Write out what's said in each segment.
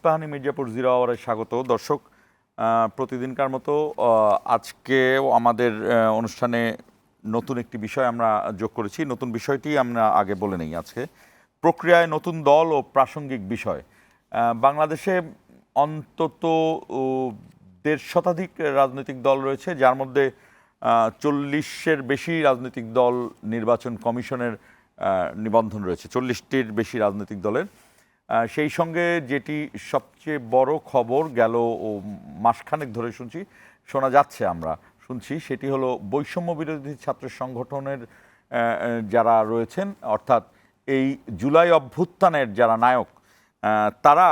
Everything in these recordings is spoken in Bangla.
ইস্পাহানি মির্জাপুর জিরো আওয়ারে স্বাগত দর্শক। প্রতিদিনকার মতো আজকেও আমাদের অনুষ্ঠানে নতুন একটি বিষয় আমরা যোগ করেছি। নতুন বিষয়টি আমরা আগে বলে নেই। আজকে প্রক্রিয়ায় নতুন দল ও প্রাসঙ্গিক বিষয়। বাংলাদেশে অন্তত ১৫ শতাধিক রাজনৈতিক দল রয়েছে, যার মধ্যে ৪০-এর বেশি রাজনৈতিক দল নির্বাচন কমিশনের নিবন্ধন রয়েছে, ৪০টির বেশি রাজনৈতিক দলের। সেই সঙ্গে যেটি সবচেয়ে বড় খবর, গেল মাসখানেক ধরে শোনা যাচ্ছে, আমরা শুনছি, সেটি হলো বৈষম্য বিরোধী ছাত্র সংগঠনের যারা রয়েছেন, অর্থাৎ এই জুলাই অভ্যুত্থানের যারা নায়ক, তারা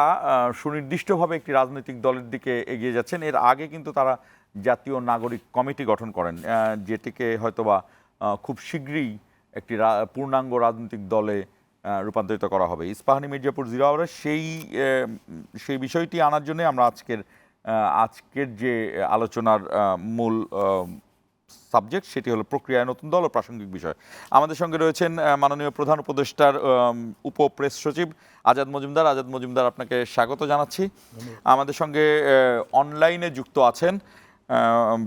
সুনির্দিষ্টভাবে একটি রাজনৈতিক দলের দিকে এগিয়ে যাচ্ছেন। এর আগে কিন্তু তারা জাতীয় নাগরিক কমিটি গঠন করেন, যেটিকে হয়তোবা খুব শীঘ্রই একটি পূর্ণাঙ্গ রাজনৈতিক দলে রূপান্তরিত করা হবে। ইস্পাহানি মির্জাপুর জিরো আওয়ারে সেই বিষয়টি আনার জন্য আমরা আজকের যে আলোচনার মূল সাবজেক্ট, সেটি হলো প্রক্রিয়ায় নতুন দল ও প্রাসঙ্গিক বিষয়। আমাদের সঙ্গে রয়েছেন মাননীয় প্রধান উপদেষ্টার উপ প্রেস সচিব আজাদ মজুমদার। আজাদ মজুমদার, আপনাকে স্বাগত জানাচ্ছি। আমাদের সঙ্গে অনলাইনে যুক্ত আছেন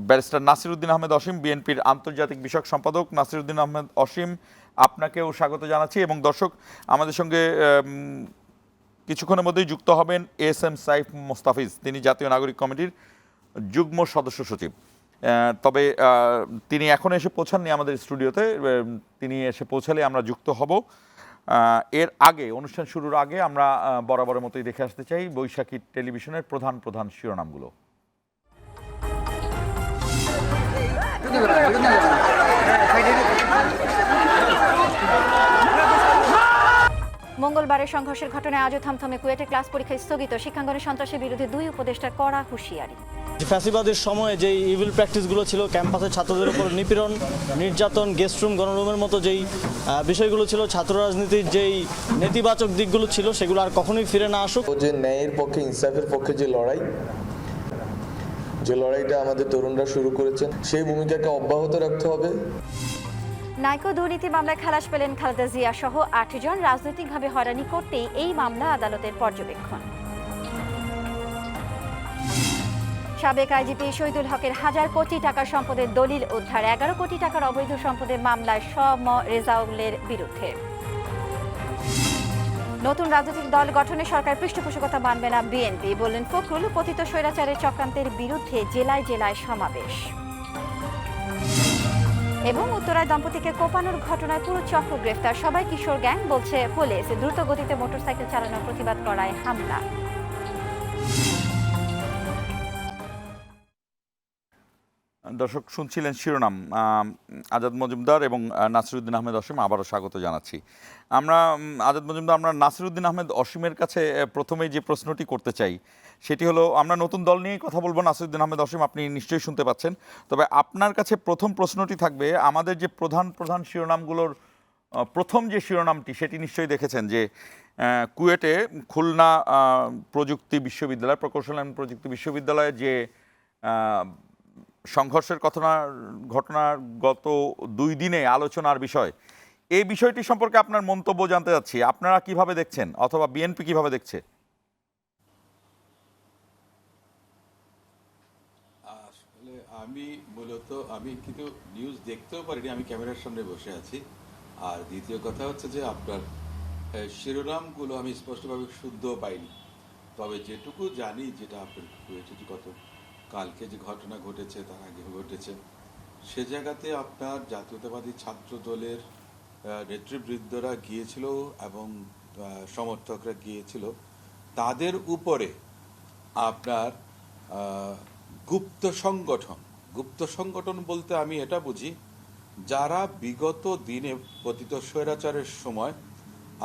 ব্যারিস্টার নাসিরউদ্দিন আহমেদ অসীম, বিএনপির আন্তর্জাতিক বিষয়ক সম্পাদক। নাসিরউদ্দিন আহমেদ অসীম, আপনাকেও স্বাগত জানাচ্ছি। এবং দর্শক, আমাদের সঙ্গে কিছুক্ষণের মধ্যেই যুক্ত হবেন এস.এম. সাইফ মোস্তাফিজ, তিনি জাতীয় নাগরিক কমিটির যুগ্ম সদস্য সচিব। তবে তিনি এখন এসে পৌঁছাননি আমাদের স্টুডিওতে, তিনি এসে পৌঁছালে আমরা যুক্ত হব। এর আগে, অনুষ্ঠান শুরুর আগে আমরা বরাবরের মতোই দেখে আসতে চাই বৈশাখী টেলিভিশনের প্রধান শিরোনামগুলো। মঙ্গলবারের সংঘর্ষের ঘটনায় আজও থমথমে কুয়েটে ক্লাস পরীক্ষা স্থগিত, শিক্ষাঙ্গনে সন্ত্রাসের বিরুদ্ধে 2 উপদেষ্টার কড়া হুঁশিয়ারি। ফ্যাসিবাদের সময়ে যেই ইভিল প্র্যাকটিসগুলো ছিল, ক্যাম্পাসে ছাত্রদের উপর নিপীড়ন, নির্যাতন, গেস্ট রুম, গণরুমের মতো যেই বিষয়গুলো ছিল, ছাত্র রাজনীতির যেই নেতিবাচক দিকগুলো ছিল, সেগুলো আর কখনোই ফিরে না আসুক। যে ন্যায়ের পক্ষে, ইনসাফের পক্ষে যে লড়াইটা আমাদের তরুণরা শুরু করেছেন, সেই ভূমিকাকে অব্যাহত রাখতে হবে। নাইকো দুর্নীতি মামলায় খালাস পেলেন খালেদা জিয়া সহ 8 জন। রাজনৈতিকভাবে হয়রানি করতেই এই মামলা আদালতের পর্যবেক্ষণ। সাবেক আইজিপি শহীদুল হকের 1000 কোটি টাকার সম্পদের দলিল উদ্ধার, 11 কোটি টাকার অবৈধ সম্পদের মামলায় রেজাউলের বিরুদ্ধে। নতুন রাজনৈতিক দল গঠনে সরকার পৃষ্ঠপোষকতা মানবে না বিএনপি, বললেন ফখরুল। পতিত স্বৈরাচারের চক্রান্তের বিরুদ্ধে জেলায় জেলায় সমাবেশ। এবং উত্তরায় দম্পতিকে কোপানোর ঘটনায় পুরো চক্র গ্রেফতার, সবাই কিশোর গ্যাং, বলছে পুলিশ। দ্রুত গতিতে মোটরসাইকেল চালানোর প্রতিবাদ করায় হামলা। দর্শক, শুনছিলেন শিরোনাম। আজাদ মজুমদার এবং নাসিরউদ্দিন আহমেদ অসীম, আবারও স্বাগত জানাচ্ছি। আজাদ মজুমদার, আমরা নাসিরউদ্দিন আহমেদ অসীমের কাছে প্রথমেই যে প্রশ্নটি করতে চাই, সেটি হলো, আমরা নতুন দল নিয়েই কথা বলবো। নাসিরউদ্দিন আহমেদ অসীম, আপনি নিশ্চয়ই শুনতে পাচ্ছেন। তবে আপনার কাছে প্রথম প্রশ্নটি থাকবে, আমাদের যে প্রধান শিরোনামগুলোর প্রথম যে শিরোনামটি, সেটি নিশ্চয়ই দেখেছেন যে কুয়েটে খুলনা প্রকৌশল এবং প্রযুক্তি বিশ্ববিদ্যালয়ে যে সংঘর্ষের ঘটনার গত 2 দিনে আলোচনার বিষয়, এই বিষয়টি সম্পর্কে আপনার মন্তব্য জানতে চাচ্ছি। আপনারা কিভাবে দেখছেন, অথবা বিএনপি কিভাবে দেখছে? আসলে আমি কিন্তু নিউজ দেখতেও পারিনি, আমি ক্যামেরার সামনে বসে আছি। আর দ্বিতীয় কথা হচ্ছে যে আপনার শিরোনামগুলো আমি স্পষ্টভাবে শুদ্ধও পাইনি। তবে যেটুকু জানি, যেটা আপনার কালকে যে ঘটনা ঘটেছে, তার আগে ঘটেছে, সে জায়গাতে আপনার জাতীয়তাবাদী ছাত্র দলের নেতৃবৃন্দরা গিয়েছিল এবং সমর্থকরা গিয়েছিল। তাদের উপরে আপনার গুপ্ত সংগঠন বলতে আমি এটা বুঝি, যারা বিগত দিনে পতিত স্বৈরাচারের সময়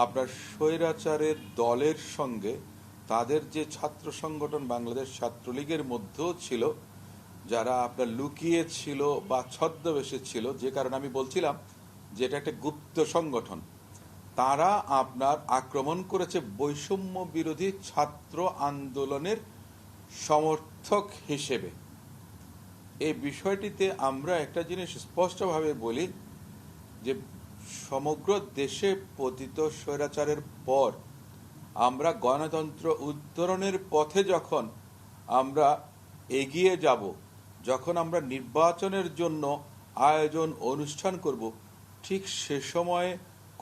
আপনার স্বৈরাচারের দলের সঙ্গে তাদের যে ছাত্র সংগঠন বাংলাদেশ ছাত্রলীগের মধ্যেও ছিল, যারা আপনার লুকিয়ে ছিল বা ছদ্মবেশে ছিল, যে কারণে আমি বলছিলাম যে এটা একটা গুপ্ত সংগঠন, তারা আপনার আক্রমণ করেছে বৈষম্য বিরোধী ছাত্র আন্দোলনের সমর্থক হিসেবে। এই বিষয়টিতে আমরা একটা জিনিস স্পষ্টভাবে বলি যে সমগ্র দেশে পতিত স্বৈরাচারের পর আমরা গণতন্ত্র উত্তরণের পথে যখন আমরা এগিয়ে যাব, যখন আমরা নির্বাচনের জন্য আয়োজন অনুষ্ঠান করব, ঠিক সে সময়ে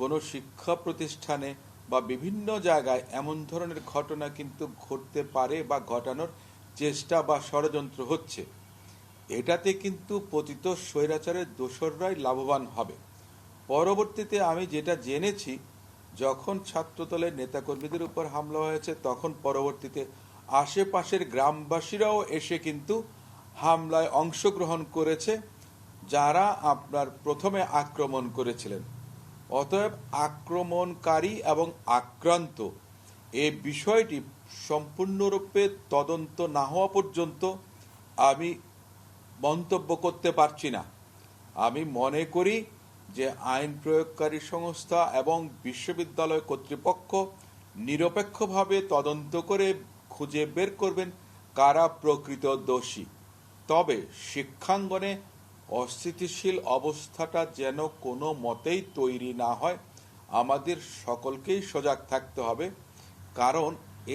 কোনো শিক্ষা প্রতিষ্ঠানে বা বিভিন্ন জায়গায় এমন ধরনের ঘটনা কিন্তু ঘটতে পারে বা ঘটানোর চেষ্টা বা ষড়যন্ত্র হচ্ছে। এটাতে কিন্তু পতিত স্বৈরাচারের দোসররাই লাভবান হবে। পরবর্তীতে আমি যেটা জেনেছি, যখন ছাত্রদলের নেতাকর্মীদের উপর হামলা হয়েছে, তখন পরবর্তীতে আশেপাশের গ্রামবাসীরাও এসে কিন্তু হামলায় অংশগ্রহণ করেছে, যারা আপনার প্রথমে আক্রমণ করেছিলেন। অতএব আক্রমণকারী এবং আক্রান্ত এই বিষয়টি সম্পূর্ণরূপে তদন্ত না হওয়া পর্যন্ত আমি মন্তব্য করতে পারছি না। আমি মনে করি যে আইন প্রয়োগকারী সংস্থা এবং বিশ্ববিদ্যালয় কর্তৃপক্ষ নিরপেক্ষভাবে তদন্ত করে খুঁজে বের করবেন কারা প্রকৃত দোষী। তবে শিক্ষাঙ্গনে অস্থিতিশীল অবস্থাটা যেন কোনো মতেই তৈরি না হয়, আমাদের সকলকেই সজাগ থাকতে হবে, কারণ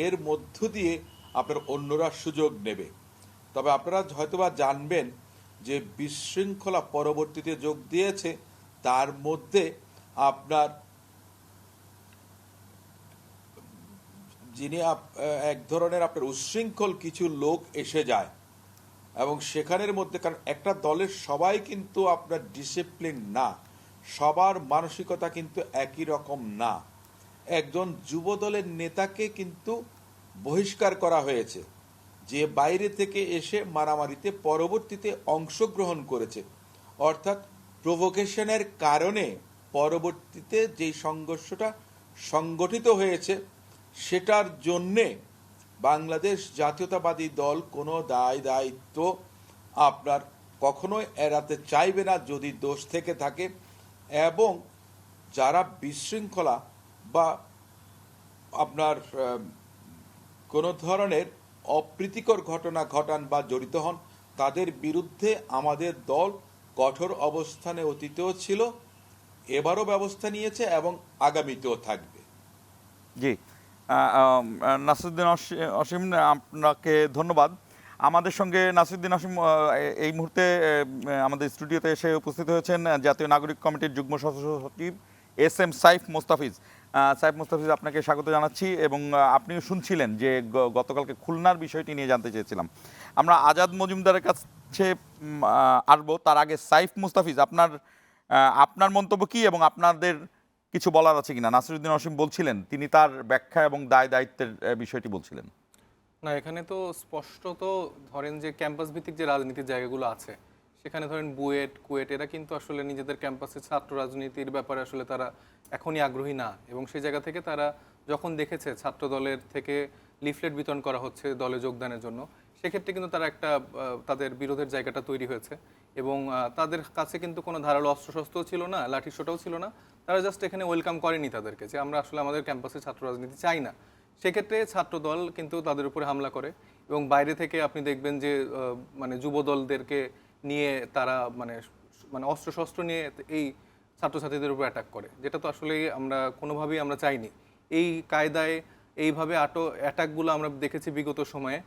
এর মধ্য দিয়ে আপনার অন্যরা সুযোগ নেবে। তবে আপনারা হয়তোবা জানবেন যে বিশৃঙ্খলা পরবর্তীতে যোগ দিয়েছে, তার মধ্যে আপনার যিনি এক ধরনের আপনার উচ্ছৃঙ্খল কিছু লোক এসে যায়, এবং সেখানের মধ্যে, কারণ একটা দলের সবাই কিন্তু আপনার ডিসিপ্লিন না, সবার মানসিকতা কিন্তু একই রকম না। একজন যুব দলের নেতাকে কিন্তু বহিষ্কার করা হয়েছে, যে বাইরে থেকে এসে মারামারিতে পরবর্তীতে অংশগ্রহণ করেছে। অর্থাৎ প্রভোকেশনের কারণে পরবর্তীতে যেই সংঘর্ষটা সংগঠিত হয়েছে, সেটার জন্যে বাংলাদেশ জাতীয়তাবাদী দল কোনো দায়িত্ব আপনার কখনোই এড়াতে চাইবে না যদি দোষ থেকে থাকে। এবং যারা বিশৃঙ্খলা বা আপনার কোনো ধরনের অপ্রীতিকর ঘটনা ঘটান বা জড়িত হন, তাদের বিরুদ্ধে আমাদের দল কঠোর অবস্থানে অতীতেও ছিল, এবারও ব্যবস্থা নিয়েছে এবং আগামীতেও থাকবে। জি, নাসিরুদ্দিন অসীম, আপনাকে ধন্যবাদ। আমাদের সঙ্গে নাসিরুদ্দিন অসীম এই মুহূর্তে আমাদের স্টুডিওতে এসে উপস্থিত হয়েছেন জাতীয় নাগরিক কমিটির যুগ্ম সচিব SM সাইফ মোস্তাফিজ। সাইফ মোস্তাফিজ, আপনাকে স্বাগত জানাচ্ছি। এবং আপনিও শুনছিলেন যে গতকালকে খুলনার বিষয়টি নিয়ে জানতে চেয়েছিলাম। আমরা আজাদ মজুমদারের কাছে আসবো, তার আগে সাইফ মোস্তাফিজ, আপনার মন্তব্য কি এবং আপনাদের কিছু বলার আছে কিনা? নাসিরুদ্দিন অসীম বলছিলেন, তিনি তার ব্যাখ্যা এবং দায়িত্বের বিষয়টি বলছিলেন। না, এখানে তো স্পষ্টত ধরেন যে ক্যাম্পাস ভিত্তিক যে রাজনীতির জায়গাগুলো আছে, সেখানে ধরেন বুয়েট, কুয়েট, এরা কিন্তু আসলে নিজেদের ক্যাম্পাসে ছাত্র রাজনীতির ব্যাপারে আসলে তারা এখনই আগ্রহী না। এবং সেই জায়গা থেকে তারা যখন দেখেছে ছাত্র দলের থেকে লিফলেট বিতরণ করা হচ্ছে দলে যোগদানের জন্য, সেক্ষেত্রে কিন্তু তারা একটা তাদের বিরোধের জায়গাটা তৈরি হয়েছে। এবং তাদের কাছে কিন্তু কোনো ধারালো অস্ত্রশস্ত্রও ছিল না, লাঠিসোঁটাও ছিল না। তারা জাস্ট এখানে ওয়েলকাম করেনি তাদেরকে, যে আমরা আসলে আমাদের ক্যাম্পাসে ছাত্র রাজনীতি চাই না। সেক্ষেত্রে ছাত্রদল কিন্তু তাদের উপরে হামলা করে, এবং বাইরে থেকে আপনি দেখবেন যে মানে যুব দলদেরকে নিয়ে তারা মানে অস্ত্রশস্ত্র নিয়ে এই ছাত্রছাত্রীদের উপর অ্যাটাক করে, যেটা তো আসলে আমরা কোনোভাবেই আমরা চাইনি। এই কায়দায় এইভাবে অ্যাটাকগুলো আমরা দেখেছি বিগত সময়ে।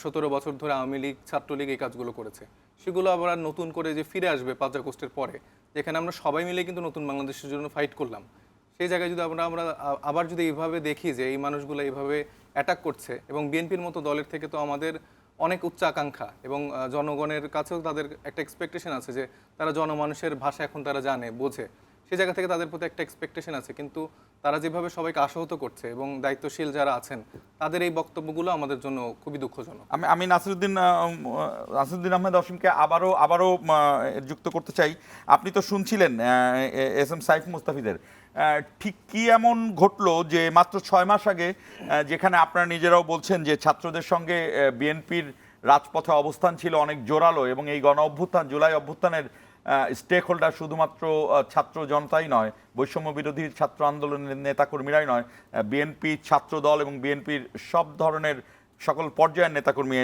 17 বছর ধরে আওয়ামী লীগ, ছাত্রলীগ এই কাজগুলো করেছে। সেগুলো আবার নতুন করে যে ফিরে আসবে 5 আগস্টের পরে, যেখানে আমরা সবাই মিলে কিন্তু নতুন বাংলাদেশের জন্য ফাইট করলাম, সেই জায়গায় যদি আমরা আবার যদি এইভাবে দেখি যে এই মানুষগুলো এইভাবে অ্যাটাক করছে, এবং বিএনপির মতো দলের থেকে তো আমাদের অনেক উচ্চ আকাঙ্ক্ষা, এবং জনগণের কাছেও তাদের একটা এক্সপেকটেশন আছে যে তারা জনমানুষের ভাষা এখন তারা জানে, বোঝে, সেই জায়গা থেকে তাদের প্রতি একটা এক্সপেকটেশন আছে। কিন্তু তারা যেভাবে সবাইকে আশাহত করছে, এবং দায়িত্বশীল যারা আছেন তাদের এই বক্তব্যগুলো আমাদের জন্য খুবই দুঃখজনক। আমি নাসিরুদ্দিন আহমেদ অসীমকে আবারও যুক্ত করতে চাই। আপনি তো শুনছিলেন SM সাইফ মোস্তাফিজের, ঠিক কি এমন ঘটলো যে মাত্র 6 মাস আগে, যেখানে আপনারা নিজেরাও বলছেন যে ছাত্রদের সঙ্গে বিএনপির রাজপথে অবস্থান ছিল অনেক জোরালো, এবং এই গণ অভ্যুত্থান, জুলাই অভ্যুত্থানের স্টেক হোল্ডার শুধুমাত্র ছাত্র জনতাই নয়, বৈষম্য বিরোধী ছাত্র আন্দোলনের নেতাকর্মীরাই নয়, বিএনপি ছাত্র দল এবং বিএনপির সব ধরনের সকল পর্যায়ের নেতাকর্মী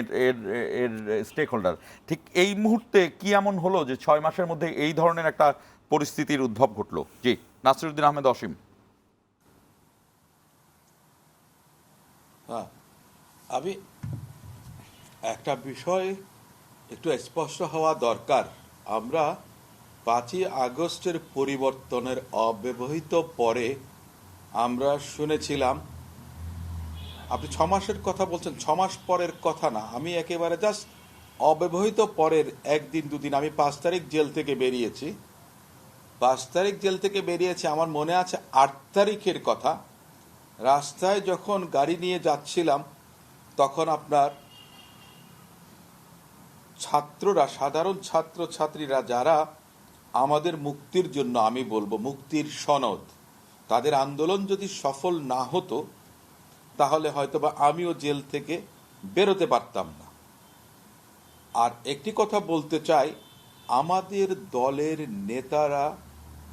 এর স্টেক হোল্ডার। ঠিক এই মুহূর্তে কি এমন হলো যে 6 মাসের মধ্যে এই ধরনের একটা পরিস্থিতির উদ্ভব ঘটলো? জি, নাসিরুদ্দিন আহমেদ অসীম। হ্যাঁ, আমি একটা বিষয় একটু স্পষ্ট হওয়া দরকার। আমরা 5ই আগস্টের পরিবর্তনের অব্যবহিত পরে আমরা শুনেছিলাম, আপনি 6 মাসের কথা বলছেন, 6 মাস পরের কথা না, আমি একেবারে জাস্ট অব্যবহিত পরের একদিন দুদিন, আমি 5 তারিখ জেল থেকে বেরিয়েছি। 5 তারিখ জেল থেকে বেরিয়েছি, আমার মনে আছে 8 তারিখের কথা। রাস্তায় যখন গাড়ি নিয়ে যাচ্ছিলাম তখন আপনার ছাত্ররা, সাধারণ ছাত্র ছাত্রীরা যারা আমাদের মুক্তির জন্য, আমি বলবো মুক্তির সনদ, তাদের আন্দোলন যদি সফল না হতো তাহলে হয়তোবা আমিও জেল থেকে বেরোতে পারতাম না। আর একটি কথা বলতে চাই, আমাদের দলের নেতারা,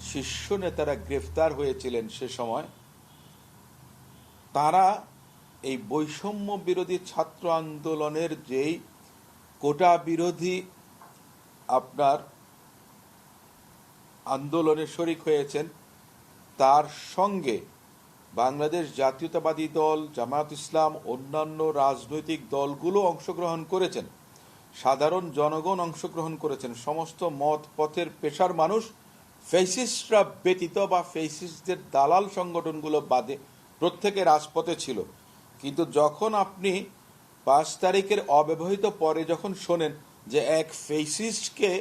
শীর্ষ নেতারা গ্রেফতার হয়েছিলেন সে সময়। তারা এই বৈষম্য বিরোধী ছাত্র আন্দোলনের যেই কোটা বিরোধী আপনার আন্দোলনে শরিক হয়েছেন, তার সঙ্গে বাংলাদেশ জাতীয়তাবাদী দল, জামায়াত ইসলাম, অন্যান্য রাজনৈতিক দলগুলো অংশগ্রহণ করেছেন, সাধারণ জনগণ অংশগ্রহণ করেছেন, সমস্ত মত পথের পেশার মানুষ, ফেসিস্টরা ব্যতীত বা ফেসিস্টদের দালাল সংগঠনগুলো বাদে প্রত্যেকে রাজপথে ছিল। কিন্তু যখন আপনি 5 তারিখের অব্যবহিত পরে যখন শোনেন যে এক ফেসিস্টকে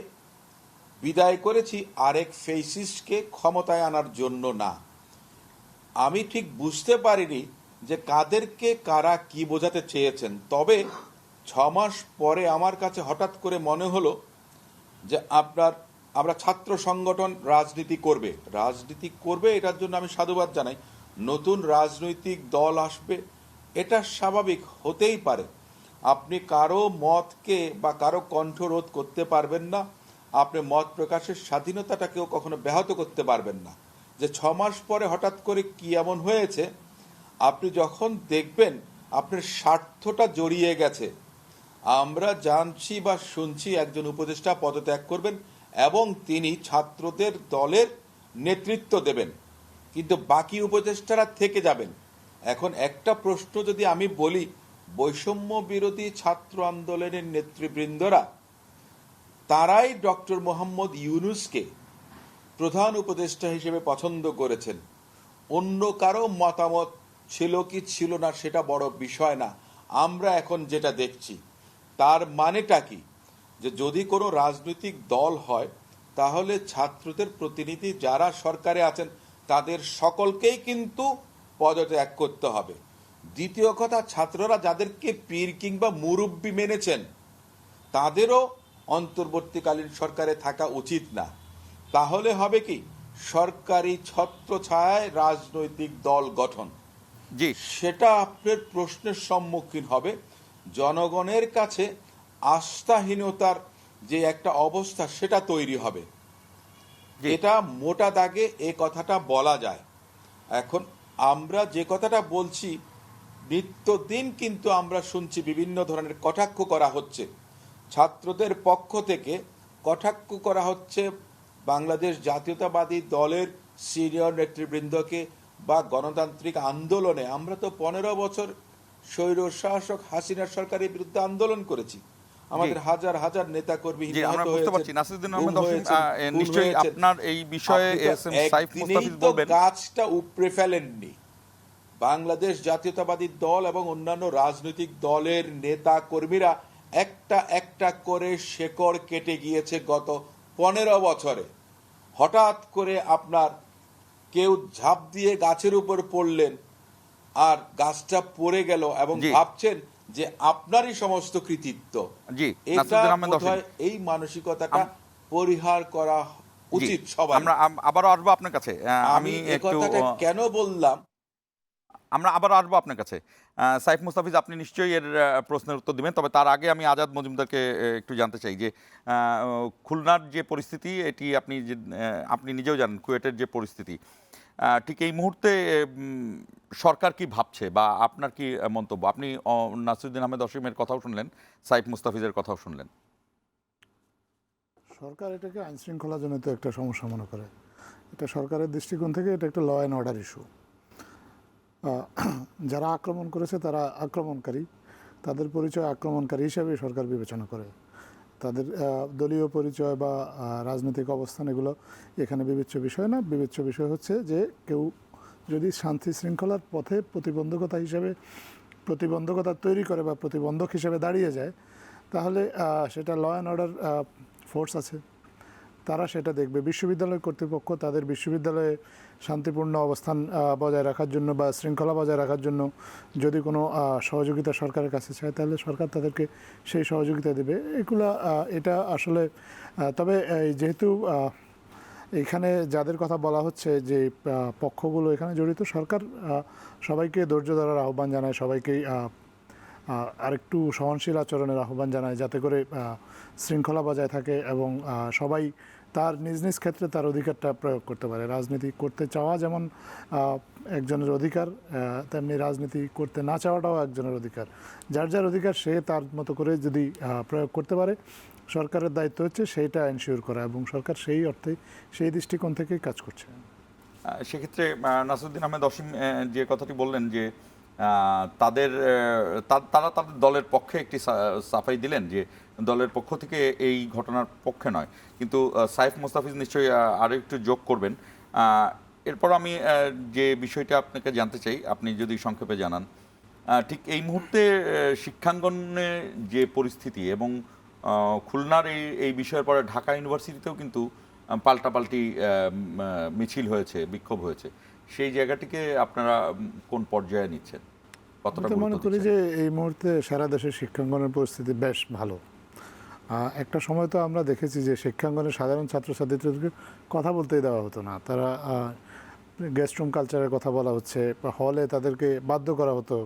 বিদায় করেছি আরেক ফেসিস্টকে ক্ষমতায় আনার জন্য না, আমি ঠিক বুঝতে পারিনি যে কাদেরকে কারা কি বোঝাতে চেয়েছেন। তবে 6 মাস পরে আমার কাছে হঠাৎ করে মনে হলো যে আমরা ছাত্র সংগঠন রাজনীতি করবে, এটার জন্য আমি সাধুবাদ জানাই। নতুন রাজনৈতিক দল আসবে, এটা স্বাভাবিক, হতেই পারে। আপনি কারো মতকে বা কারো কণ্ঠ রোধ করতে পারবেন না, আপনি মত প্রকাশের স্বাধীনতাটাকেও কখনো ব্যাহত করতে পারবেন না। যে 6 মাস পরে হঠাৎ করে কি এমন হয়েছে, আপনি যখন দেখবেন আপনার স্বার্থটা জড়িয়ে গেছে। আমরা জানছি বা শুনছি একজন উপদেষ্টা পদত্যাগ করবেন এবং তিনি ছাত্রদের দলের নেতৃত্ব দেবেন, কিন্তু বাকি উপদেষ্টারা থেকে যাবেন। এখন একটা প্রশ্ন যদি আমি বলি, বৈষম্য বিরোধী ছাত্র আন্দোলনের নেতৃবৃন্দরা তারাই ডক্টর মোহাম্মদ ইউনূসকে প্রধান উপদেষ্টা হিসেবে পছন্দ করেছেন। অন্য কারো মতামত ছিল কি ছিল না সেটা বড় বিষয় না। আমরা এখন যেটা দেখছি তার মানেটা কি, যে যদি কোনো রাজনৈতিক দল হয় তাহলে ছাত্রদের প্রতিনিধি যারা সরকারে আছেন তাদের সকলকেই কিন্তু পদত্যাগ করতে হবে। দ্বিতীয় কথা, ছাত্ররা যাদেরকে পীর কিংবা মুরব্বি মেনেছেন তাদেরও অন্তর্বর্তীকালীন সরকারে থাকা উচিত না। তাহলে হবে কি, সরকারি ছত্রছায়ায় রাজনৈতিক দল গঠন, জি, সেটা আপনার প্রশ্নের সম্মুখীন হবে। জনগণের কাছে আস্থাহীনতার যে একটা অবস্থা সেটা তৈরি হবে। এটা মোটা দাগে এই কথাটা বলা যায়। এখন আমরা যে কথাটা বলছি, নিত্যদিন কিন্তু আমরা শুনছি বিভিন্ন ধরনের কটাক্ষ করা হচ্ছে। ছাত্রদের পক্ষ থেকে কটাক্ষ করা হচ্ছে বাংলাদেশ জাতীয়তাবাদী দলের সিনিয়র নেতৃবৃন্দকে বা গণতান্ত্রিক আন্দোলনে। আমরা তো 15 বছর স্বৈর শাসক হাসিনার সরকারের বিরুদ্ধে আন্দোলন করেছি, আমাদের হাজার হাজার নেতা কর্মী নিহত হয়েছেন। নিশ্চয়ই আপনার এই বিষয়ে সাইফ মুস্তাফিজ বলবেন। গাছটা উপড়ে ফেলেননি। বাংলাদেশ জাতীয়তাবাদী দল এবং অন্যান্য রাজনৈতিক দলের নেতা কর্মীরা একটা একটা করে শেকড় কেটে গিয়েছে গত 15 বছরে। হঠাৎ করে আপনার কেউ ঝাঁপ দিয়ে গাছের উপর পড়লেন আর গাছটা পড়ে গেল এবং ভাবছেন যে আপনারই সমস্ত কৃতিত্ব। এটা বোধহয় এই মানসিকতাটা পরিহার করা উচিত সবার। আমরা আবারও আসবো আপনার কাছে। আমি এই কথাটা কেন বললাম, আমরা আবার আসবো আপনার কাছে। সাইফ মুস্তাফিজ, আপনি নিশ্চয়ই এর প্রশ্নের উত্তর দিবেন, তবে তার আগে আমি আজাদ মজুমদারকে একটু জানতে চাই যে খুলনার যে পরিস্থিতি, এটি আপনি নিজেও জানেন, কুয়েটের যে পরিস্থিতি, ঠিক এই মুহূর্তে সরকার কি ভাবছে বা আপনার কি মন্তব্য? আপনি নাসিরুদ্দিন আহমেদ অসীমের কথাও শুনলেন, সাইফ মুস্তাফিজের কথাও শুনলেন। সরকার এটাকে আইন শৃঙ্খলা জনিত একটা সমস্যা মনে করে। এটা সরকারের দৃষ্টিকোণ থেকে এটা একটা ল অ্যান্ড অর্ডার ইস্যু। যারা আক্রমণ করেছে তারা আক্রমণকারী, তাদের পরিচয় আক্রমণকারী হিসেবে সরকার বিবেচনা করে। তাদের দলীয় পরিচয় বা রাজনৈতিক অবস্থান এগুলো এখানে বিবেচ্য বিষয় না। বিবেচ্য বিষয় হচ্ছে যে কেউ যদি শান্তি শৃঙ্খলার পথে প্রতিবন্ধকতা তৈরি করে বা প্রতিবন্ধক হিসেবে দাঁড়িয়ে যায়, তাহলে সেটা ল অ্যান্ড অর্ডার ফোর্স আছে, তারা সেটা দেখবে। বিশ্ববিদ্যালয় কর্তৃপক্ষ তাদের বিশ্ববিদ্যালয়ে শান্তিপূর্ণ অবস্থান বজায় রাখার জন্য বা শৃঙ্খলা বজায় রাখার জন্য যদি কোনো সহযোগিতা সরকারের কাছে চায়, তাহলে সরকার তাদেরকে সেই সহযোগিতা দেবে। এটা আসলে তবে যেহেতু এখানে যাদের কথা বলা হচ্ছে যে পক্ষগুলো এখানে জড়িত, সরকার সবাইকে ধৈর্য ধরার আহ্বান জানায়, সবাইকেই আরেকটু সহনশীল আচরণের আহ্বান জানায়, যাতে করে শৃঙ্খলা বজায় থাকে এবং সবাই তার নিজ নিজ ক্ষেত্রে তার অধিকারটা প্রয়োগ করতে পারে। রাজনীতি করতে চাওয়া যেমন একজনের অধিকার, তেমনি রাজনীতি করতে না চাওয়াটাও একজনের অধিকার। যার যার অধিকার সে তার মতো করে যদি প্রয়োগ করতে পারে, সরকারের দায়িত্ব হচ্ছে সেইটা এনশিওর করা, এবং সরকার সেই অর্থে সেই দৃষ্টিকোণ থেকেই কাজ করছে। সেক্ষেত্রে নাসিরউদ্দিন আহমেদ অসীম যে কথাটি বললেন যে তারা তাদের দলের পক্ষে একটি সাফাই দিলেন যে দলের পক্ষ থেকে এই ঘটনার পক্ষে নয়, কিন্তু সাইফ মোস্তাফিজ নিশ্চয়ই আরও একটু যোগ করবেন। এরপর আমি যে বিষয়টা আপনাকে জানতে চাই, আপনি যদি সংক্ষেপে জানান, ঠিক এই মুহূর্তে শিক্ষাঙ্গনে যে পরিস্থিতি এবং খুলনার এই বিষয়ের পরে ঢাকা ইউনিভার্সিটিতেও কিন্তু পাল্টাপাল্টি মিছিল হয়েছে, বিক্ষোভ হয়েছে, সেই জায়গাটিকে আপনারা কোন পর্যায়ে নিচ্ছেন? কতটা মনে করি যে এই মুহূর্তে সারা দেশের শিক্ষাঙ্গনের পরিস্থিতি বেশ ভালো। একটা সময় তো আমরা দেখেছি যে শিক্ষাঙ্গনের সাধারণ ছাত্রছাত্রীদেরকে কথা বলতেই দেওয়া হতো না, তারা গেস্ট রুম কালচারের কথা বলা হচ্ছে, হলে তাদেরকে বাধ্য করা হতো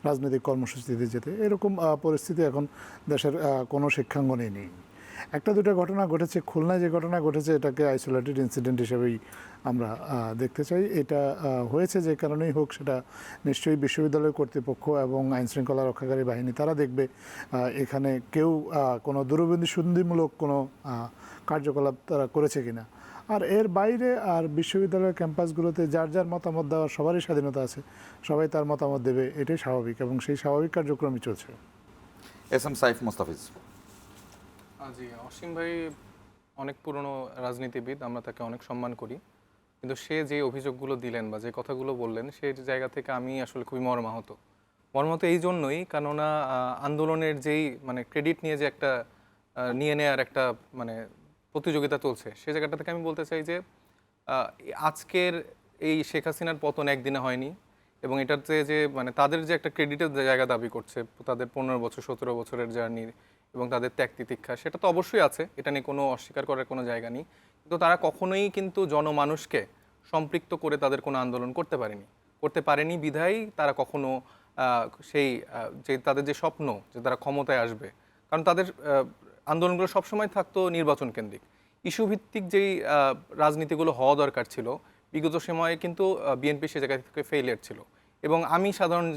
রাজনৈতিক কর্মসূচিতে যেতে। এরকম পরিস্থিতি এখন দেশের কোনো শিক্ষাঙ্গনেই নেই। একটা দুটো ঘটনা ঘটেছে, খুলনায় যে ঘটনা ঘটেছে এটাকে আইসোলেটেড ইনসিডেন্ট হিসেবেই আমরা দেখতে চাই। এটা হয়েছে যে কারণেই হোক, সেটা নিশ্চয়ই বিশ্ববিদ্যালয় কর্তৃপক্ষ এবং আইনশৃঙ্খলা রক্ষাকারী বাহিনী তারা দেখবে এখানে কেউ কোনো দুরভিসন্ধিমূলক কোনো কার্যকলাপ তারা করেছে কিনা। আর এর বাইরে আর বিশ্ববিদ্যালয়ের ক্যাম্পাসগুলোতে যার যার মতামত দেওয়ার সবারই স্বাধীনতা আছে, সবাই তার মতামত দেবে, এটাই স্বাভাবিক এবং সেই স্বাভাবিক কার্যক্রমই চলছে। S M Saif Mostafiz. জি, অসীম ভাই অনেক পুরনো রাজনীতিবিদ, আমরা তাকে অনেক সম্মান করি, কিন্তু সে যে অভিযোগগুলো দিলেন বা যে কথাগুলো বললেন সেই জায়গা থেকে আমি আসলে খুবই মর্মাহত এই জন্যই, কেননা আন্দোলনের যেই মানে ক্রেডিট নিয়ে যে একটা নিয়ে নেওয়ার একটা মানে প্রতিযোগিতা চলছে, সেই জায়গাটা থেকে আমি বলতে চাই যে আজকের এই শেখ হাসিনার পতন একদিনে হয়নি, এবং এটাতে যে মানে তাদের যে একটা ক্রেডিটের জায়গা দাবি করছে, তাদের 15 বছর 17 বছরের জার্নি এবং তাদের ত্যাগ তিতিক্ষা, সেটা তো অবশ্যই আছে, এটা নিয়ে কোনো অস্বীকার করার কোনো জায়গা নেই, কিন্তু তারা কখনোই কিন্তু জনমানুষকে সম্পৃক্ত করে তাদের কোনো আন্দোলন করতে পারেনি বিধায় তারা কখনো সেই যে তাদের যে স্বপ্ন যে তারা ক্ষমতায় আসবে, কারণ তাদের আন্দোলনগুলো সবসময় থাকতো নির্বাচন কেন্দ্রিক, ইস্যুভিত্তিক যেই রাজনীতিগুলো হওয়া দরকার ছিল বিগত সময়ে কিন্তু বিএনপি সে জায়গা থেকে ফেলিয়ার ছিল। এবং আমি সাধারণ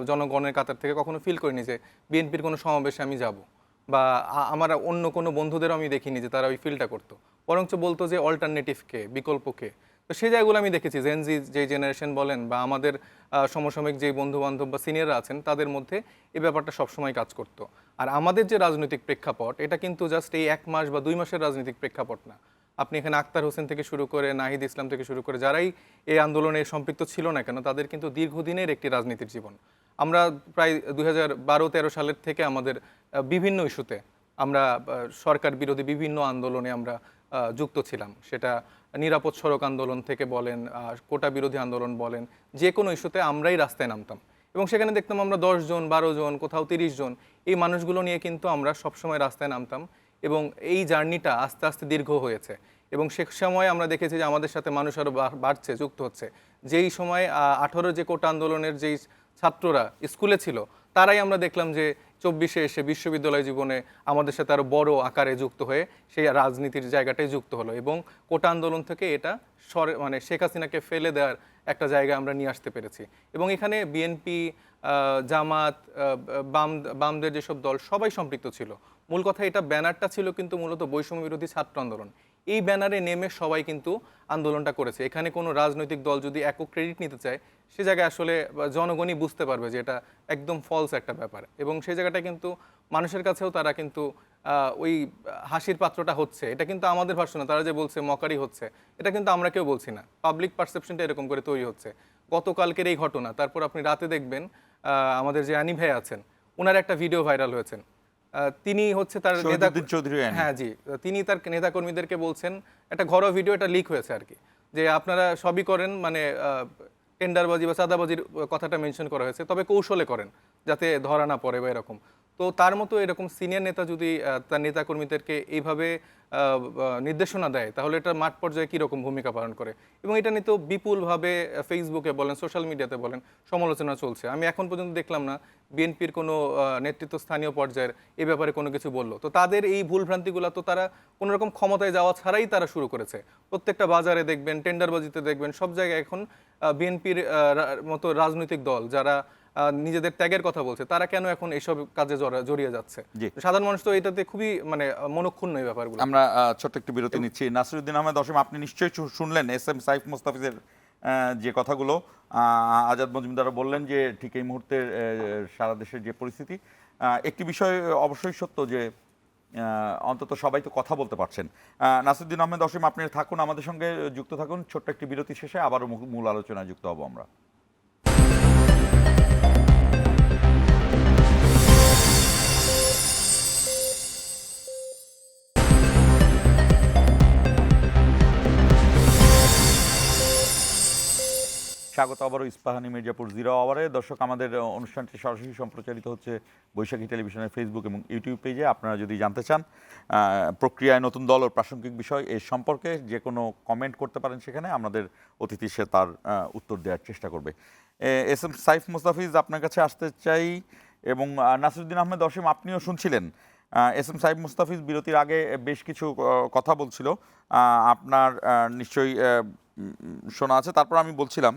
জনগণের কাতার থেকে কখনো ফিল করিনি যে বিএনপির কোনো সমাবেশে আমি যাব, বা আমার অন্য কোনো বন্ধুদেরও আমি দেখিনি যে তারা ওই ফিলটা করতো, বরঞ্চ বলতো যে অল্টারনেটিভকে, বিকল্পকে। তো সেই জায়গাগুলো আমি দেখেছি জেনজি যে জেনারেশন বলেন বা আমাদের সমসাময়িক যে বন্ধুবান্ধব বা সিনিয়ররা আছেন তাদের মধ্যে এই ব্যাপারটা সবসময় কাজ করতো। আর আমাদের যে রাজনৈতিক প্রেক্ষাপট, এটা কিন্তু জাস্ট এই 1 মাস বা 2 মাসের রাজনৈতিক প্রেক্ষাপট না। আপনি এখানে আক্তার হোসেন থেকে শুরু করে নাহিদ ইসলাম থেকে শুরু করে যারাই এই আন্দোলনে সম্পৃক্ত ছিল না কেন, তাদের কিন্তু দীর্ঘদিনের একটি রাজনীতির জীবন। আমরা প্রায় 2012-13 সালের থেকে আমাদের বিভিন্ন ইস্যুতে আমরা সরকার বিরোধী বিভিন্ন আন্দোলনে আমরা যুক্ত ছিলাম, সেটা নিরাপদ সড়ক আন্দোলন থেকে বলেন, কোটা বিরোধী আন্দোলন বলেন, যে কোনো ইস্যুতে আমরাই রাস্তায় নামতাম এবং সেখানে দেখতাম আমরা 10 জন 12 জন কোথাও 30 জন এই মানুষগুলো নিয়ে কিন্তু আমরা সবসময় রাস্তায় নামতাম, এবং এই জার্নিটা আস্তে আস্তে দীর্ঘ হয়েছে এবং সে সময় আমরা দেখেছি যে আমাদের সাথে মানুষ আরও বাড়ছে, যুক্ত হচ্ছে। যেই সময় 18 যে কোটা আন্দোলনের যেই ছাত্ররা স্কুলে ছিল, তারাই আমরা দেখলাম যে 24-এ এসে বিশ্ববিদ্যালয় জীবনে আমাদের সাথে আরও বড় আকারে যুক্ত হয়ে সেই রাজনীতির জায়গাটাই যুক্ত হলো, এবং কোটা আন্দোলন থেকে এটা মানে শেখ হাসিনাকে ফেলে দেওয়ার একটা জায়গা আমরা নিয়ে আসতে পেরেছি। এবং এখানে বিএনপি, জামাত, বামদের যেসব দল সবাই সম্পৃক্ত ছিল। মূল কথা, এটা ব্যানারটা ছিল কিন্তু মূলত বৈষম্য বিরোধী ছাত্র আন্দোলন, এই ব্যানারে নেমে সবাই কিন্তু আন্দোলনটা করেছে। এখানে কোনো রাজনৈতিক দল যদি একক ক্রেডিট নিতে চায়, সে জায়গায় আসলে জনগণই বুঝতে পারবে যে এটা একদম ফলস একটা ব্যাপার, এবং সেই জায়গাটা কিন্তু মানুষের কাছেও তারা কিন্তু ওই হাসির পাত্রটা হচ্ছে, এটা কিন্তু আমাদের ভাষ্য না, তারা যে বলছে মকারি হচ্ছে, এটা কিন্তু আমরা কেউ বলছি না, পাবলিক পারসেপশনটা এরকম করে তৈরি হচ্ছে। গতকালকের এই ঘটনা, তারপর আপনি রাতে দেখবেন আমাদের যে আনি ভাই আছেন, ওনার একটা ভিডিও ভাইরাল হয়েছেন, তিনি হচ্ছে তার নেতা, শহীদুদ্দিন চৌধুরী আনি। হ্যাঁ জি, তিনি তার নেতাকর্মীদেরকে বলছেন, একটা ঘরোয়া ভিডিও, এটা লিক হয়েছে আর কি, যে আপনারা সবই করেন, মানে টেন্ডারবাজি বা চাঁদাবাজির কথাটা মেনশন করা হয়েছে, তবে কৌশলে করেন যাতে ধরা না পড়ে বা এরকম। তো তার মতো এরকম সিনিয়র নেতা যদি তার নেতাকর্মীদেরকে এইভাবে নির্দেশনা দেয়, তাহলে এটা মাঠ পর্যায়ে কীরকম ভূমিকা পালন করে। এবং এটা নিয়ে তো বিপুলভাবে ফেসবুকে বলেন, সোশ্যাল মিডিয়াতে বলেন, সমালোচনা চলছে। আমি এখন পর্যন্ত দেখলাম না বিএনপির কোনো নেতৃত্ব স্থানীয় পর্যায়ের এই ব্যাপারে কোনো কিছু বললো। তো তাদের এই ভুলভ্রান্তিগুলো তো তারা কোনো রকম ক্ষমতায় যাওয়া ছাড়াই তারা শুরু করেছে। প্রত্যেকটা বাজারে দেখবেন, টেন্ডারবাজিতে দেখবেন, সব জায়গায় এখন বিএনপির মতো রাজনৈতিক দল যারা নিজেদের ত্যাগের কথা বলছে, তারা কেন এখন এইসব কাজে জড়িয়ে যাচ্ছে? জি। সাধারণ মানুষ তো এটাতে খুবই মানে মনক্ষুণ্ণ এই ব্যাপারগুলো। আমরা ছোট্ট একটি বিরতি নিচ্ছি। নাসিরুদ্দিন আহমেদ অসীম, আপনি নিশ্চয়ই শুনলেন SM সাইফ মোস্তাফিজের যে কথাগুলো। আজাদ মজুমদারও বললেন যে ঠিক এই মুহূর্তে সারা দেশের যে পরিস্থিতি, একটি বিষয় অবশ্যই সত্য যে অন্তত সবাই তো কথা বলতে পারছেন। নাসিরুদ্দিন আহমেদ অসীম, আপনি থাকুন, আমাদের সঙ্গে যুক্ত থাকুন। ছোট্ট একটি বিরতি শেষে আবারও মূল আলোচনায় যুক্ত হব আমরা। স্বাগত আবারও ইস্পাহানি মির্জাপুর 0 আওয়ারে। দর্শক, আমাদের অনুষ্ঠানটি সরাসরি সম্প্রচারিত হচ্ছে বৈশাখী টেলিভিশনের ফেসবুক এবং ইউটিউব পেজে। আপনারা যদি জানতে চান প্রক্রিয়ায় নতুন দল ও প্রাসঙ্গিক বিষয় এ সম্পর্কে, যে কোনো কমেন্ট করতে পারেন সেখানে, আমাদের অতিথি সে তার উত্তর দেওয়ার চেষ্টা করবে। SM সাইফ মোস্তাফিজ, আপনার কাছে আসতে চাই, এবং নাসিরুদ্দিন আহমেদ অসীম, আপনিও শুনছিলেন SM সাইফ মুস্তাফিজ বিরতির আগে বেশ কিছু কথা বলছিল, আপনার নিশ্চয়ই শোনা আছে। তারপর আমি বলছিলাম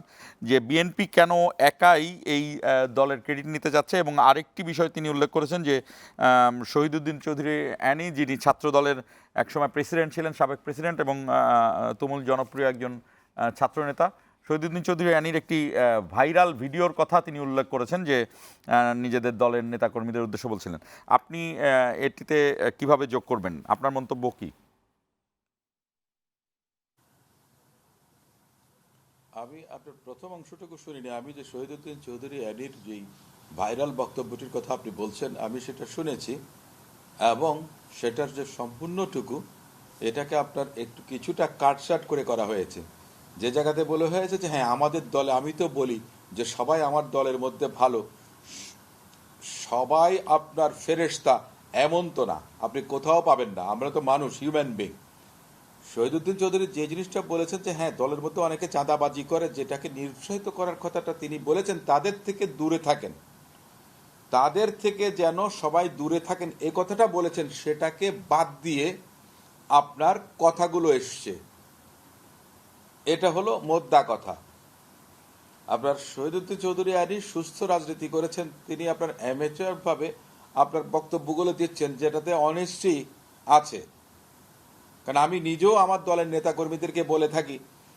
যে বিএনপি কেন একাই এই দলের ক্রেডিট নিতে যাচ্ছে, এবং আরেকটি বিষয় তিনি উল্লেখ করেছেন যে শহীদুদ্দিন চৌধুরী অ্যানি, যিনি ছাত্র দলের একসময় প্রেসিডেন্ট ছিলেন, সাবেক প্রেসিডেন্ট এবং তুমুল জনপ্রিয় একজন ছাত্রনেতা, শহীদুদ্দিন চৌধুরী অ্যানির একটি ভাইরাল ভিডিওর কথা তিনি উল্লেখ করেছেন, যে নিজেদের দলের নেতাকর্মীদের উদ্দেশ্যে বলছিলেন। আপনি এটিতে কিভাবে যোগ করবেন, আপনার মন্তব্য কি? আমি আপনার প্রথম অংশটুকু শুনিনি। আমি যে শহীদুদ্দিন চৌধুরী অ্যানির যেই ভাইরাল বক্তব্যটির কথা আপনি বলছেন, আমি সেটা শুনেছি, এবং সেটার যে সম্পূর্ণটুকু, এটাকে আপনার একটু কিছুটা কাটসাট করে করা হয়েছে। যে জায়গাতে বলা হয়েছে যে হ্যাঁ আমাদের দলে, আমি তো বলি যে সবাই আমার দলের মধ্যে ভালো, সবাই আপনার ফেরেশতা, এমন তো না, আপনি কোথাও পাবেন না, আমরা তো মানুষ, হিউম্যান বিং। শহীদুদ্দিন চৌধুরী যে জিনিসটা বলেছেন যে হ্যাঁ দলের মধ্যে অনেকে চাঁদাবাজি করে, যেটাকে নিরুৎসাহিত করার কথাটা তিনি বলেছেন, তাদের থেকে দূরে থাকেন, তাদের থেকে যেন সবাই দূরে থাকেন, এই কথাটা বলেছেন। সেটাকে বাদ দিয়ে আপনার কথাগুলো এসছে, এটা হলো মোদ্দা কথা। আপনার শহীদুদ্দিন চৌধুরী আলী সুস্থ রাজনীতি করেছেন, তিনি আপনার অ্যামেচার ভাবে আপনার বক্তব্যগুলো দিচ্ছেন, যেটাতে অনেস্টি আছে। কারণ আমি নিজেও আমার দলের নেতাকর্মীদেরকে বলে থাকি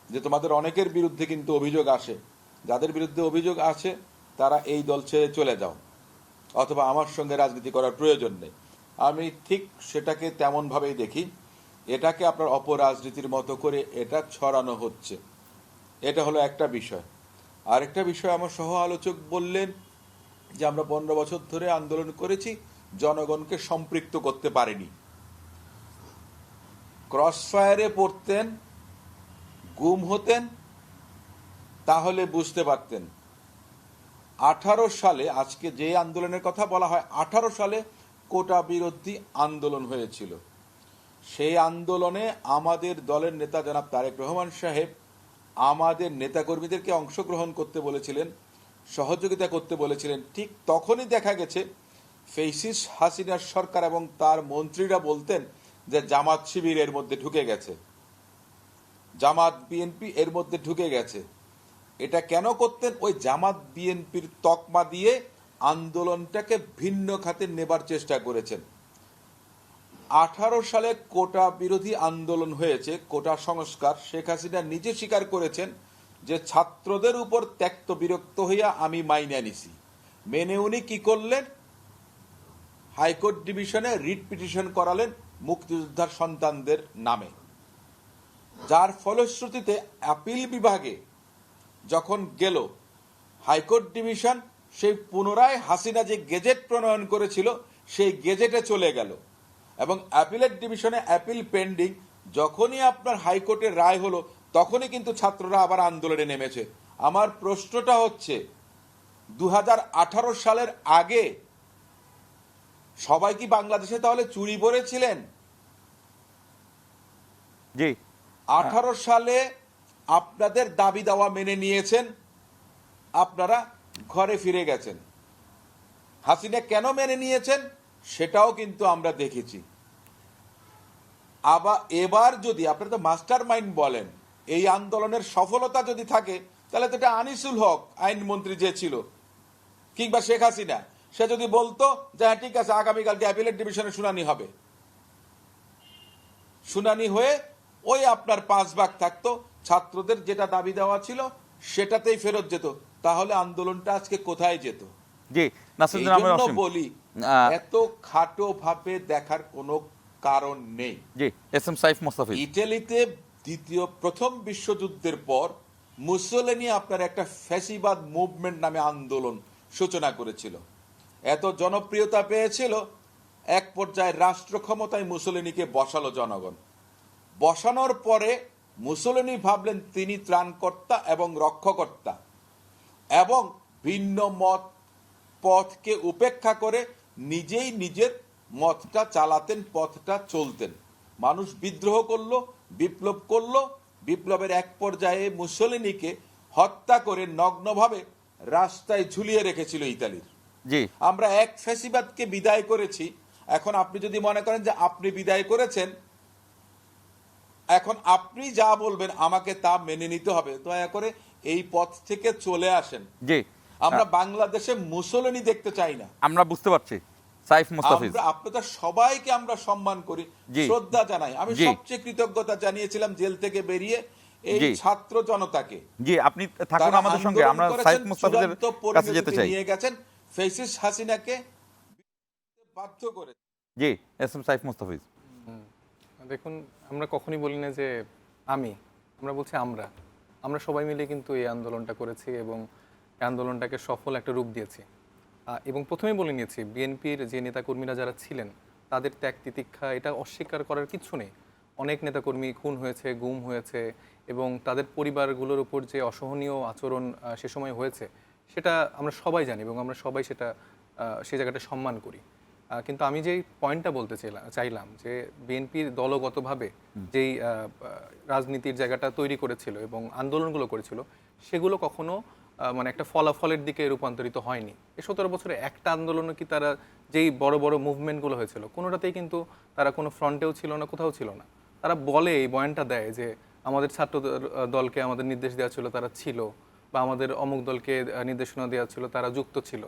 যে তোমাদের অনেকের বিরুদ্ধে কিন্তু অভিযোগ আসে, যাদের বিরুদ্ধে অভিযোগ আসে তারা এই দল ছেড়ে চলে যাও, অথবা আমার সঙ্গে রাজনীতি করার প্রয়োজন নেই। আমি ঠিক সেটাকে তেমনভাবেই দেখি। এটাকে আপনার অপরাজনীতির মতো করে এটা ছড়ানো হচ্ছে, এটা হলো একটা বিষয়। আরেকটা বিষয়, আমার সহ আলোচক বললেন যে আমরা 15 বছর ধরে আন্দোলন করেছি, জনগণকে সম্পৃক্ত করতে পারিনি। ক্রসফায়ারে পড়তেন, গুম হতেন, তাহলে বুঝতে পারতেন। 18 সালে, আজকে যে আন্দোলনের কথা বলা হয়, 18 সালে কোটা বিরোধী আন্দোলন হয়েছিল। সেই আন্দোলনে আমাদের দলের নেতা জনাব তারেক রহমান সাহেব আমাদের নেতাকর্মীদেরকে অংশগ্রহণ করতে বলেছিলেন, সহযোগিতা করতে বলেছিলেন। ঠিক তখনই দেখা গেছে ফেসিস হাসিনার সরকার এবং তার মন্ত্রীরা বলতেন যে জামাত শিবির এর মধ্যে ঢুকে গেছে, জামাত বিএনপি এর মধ্যে ঢুকে গেছে। এটা কেন করতেন? ওই জামাত বিএনপির তকমা দিয়ে আন্দোলনটাকে ভিন্ন খাতে নেবার চেষ্টা করেছেন। 18 সালে কোটা বিরোধী আন্দোলন হয়েছে, কোটা সংস্কার। শেখ হাসিনা নিজে স্বীকার করেছেন যে ছাত্রদের উপর ত্যক্ত বিরক্ত হইয়া আমি মাইনে নিছি। মেনে উনি কি করলেন, হাইকোর্ট ডিভিশনে রিট পিটিশন করালেন মুক্তিযোদ্ধার সন্তানদের নামে, যার ফলশ্রুতিতে আপিল বিভাগে যখন গেল হাইকোর্ট ডিভিশন, সেই পুনরায় হাসিনা যে গেজেট প্রণয়ন করেছিল সেই গেজেটে চলে গেল এবং অ্যাপিলেট ডিভিশনে অ্যাপিল পেন্ডিং। যখনই আপনার হাইকোর্টের রায় হলো তখনই কিন্তু ছাত্ররা আবার আন্দোলনে নেমেছে। আমার প্রশ্নটা হচ্ছে 2018 সালের আগে সবাই কি বাংলাদেশে তাহলে চুরি করেছিলেন? জি 18 সালে আপনাদের দাবি দাওয়া মেনে নিয়েছেন, আপনারা ঘরে ফিরে গেছেন। হাসিনা কেন মেনে নিয়েছেন সেটাও কিন্তু আমরা দেখেছি। আবার এবার যদি আপনারা তো মাস্টার মাইন্ড বলেন, এই আন্দোলনের সফলতা যদি থাকে তাহলে তো এটা আনিসুল হক আইনমন্ত্রী যে ছিল কিংবা শেখ হাসিনা, সে যদি বলতো যে হ্যাঁ ঠিক আছে আগামীকালকে অ্যাপিলেট ডিভিশনে শুনানি হবে, শুনানি হয়ে ওই আপনার 5 ভাগ থাকতো, ছাত্রদের যেটা দাবি দেওয়া ছিল সেটাতেই ফেরত যেত, তাহলে আন্দোলনটা আজকে কোথায় যেত? জি নাসিরুদ্দিন আহমেদ এইজন্য অসীম। বলি এত খাটো ভাবে দেখার কোনো কারণ নেই। G S M Saif Mostafiz. ইটালিতে প্রথম বিশ্বযুদ্ধের পর মুসোলিনি আপনার একটা ফ্যাসিবাদ মুভমেন্ট নামে আন্দোলন সূচনা করেছিল, এত জনপ্রিয়তা পেয়েছিল, এক পর্যায়ে রাষ্ট্র ক্ষমতায় মুসোলিনিকে বসালো জনগণ। বসানোর পরে মুসোলিনি ভাবলেন তিনি ত্রাণকর্তা এবং রক্ষকর্তা এবং ভিন্ন মত পথকে উপেক্ষা করে নিজেই নিজের মতটা চালাতেন, পথটা চলতেন। মানুষ বিদ্রোহ করলো, বিপ্লব করলো, বিপ্লবের এক পর্যায়ে মুসোলিনিকে হত্যা করে নগ্নভাবে রাস্তায় ঝুলিয়ে রেখেছিল ইতালির। জি আমরা এক ফ্যাসিবাদকে বিদায় করেছি। এখন আপনি যদি মনে করেন যে আপনি বিদায় করেছেন, এখন আপনি যা বলবেন আমাকে তা মেনে নিতে হবে, দয়া করে এই পথ থেকে চলে আসেন। জি আমরা বাংলাদেশে মুসোলিনি দেখতে চাই না। আমরা বুঝতে পারছি সাইফ মোস্তাফিজ। আমরা আপনাদের সবাইকে আমরা সম্মান করি, জি। শ্রদ্ধা জানাই। আমি জি। সবচেয়ে কৃতজ্ঞতা জানিয়েছিলাম জেল থেকে বেরিয়ে এই জি। ছাত্র জনতাকে। জি আপনি থাকুন তারা আমাদের সঙ্গে, আন্দোলন আমরা করেছেন, সাইফ মোস্তাফিজের চূড়ান্ত কাছে যেতে পরিণতিতে চাই। নিয়ে গেছেন, ফেসিস হাসিনাকে বাধ্য করে। G S M Saif Mostafiz. দেখুন, আমরা কখনই বলি না যে আমরা বলছি আমরা সবাই মিলে কিন্তু এই আন্দোলনটা করেছি এবং এই আন্দোলনটাকে সফল একটা রূপ দিয়েছি। এবং প্রথমেই বলে নিয়েছি, বিএনপির যে নেতাকর্মীরা যারা ছিলেন তাদের ত্যাগ তিতিক্ষা এটা অস্বীকার করার কিছু নেই। অনেক নেতাকর্মী খুন হয়েছে, গুম হয়েছে এবং তাদের পরিবারগুলোর উপর যে অসহনীয় আচরণ সে সময় হয়েছে সেটা আমরা সবাই জানি এবং আমরা সবাই সেটা সেই জায়গাটা সম্মান করি। কিন্তু আমি যেই পয়েন্টটা বলতে চাইলাম যে বিএনপির দলগতভাবে যেই রাজনীতির জায়গাটা তৈরি করেছিল এবং আন্দোলনগুলো করেছিল সেগুলো কখনো মানে একটা ফলাফলের দিকে রূপান্তরিত হয়নি। এই 17 বছরে একটা আন্দোলনে কি তারা যেই বড় বড় মুভমেন্টগুলো হয়েছিল কোনোটাতেই কিন্তু তারা কোনো ফ্রন্টেও ছিল না, কোথাও ছিল না। তারা বলে এই বয়ানটা দেয় যে আমাদের ছাত্র দলকে আমাদের নির্দেশ দেওয়া ছিল তারা ছিল, বা আমাদের অমুক দলকে নির্দেশনা দেওয়া ছিল তারা যুক্ত ছিল,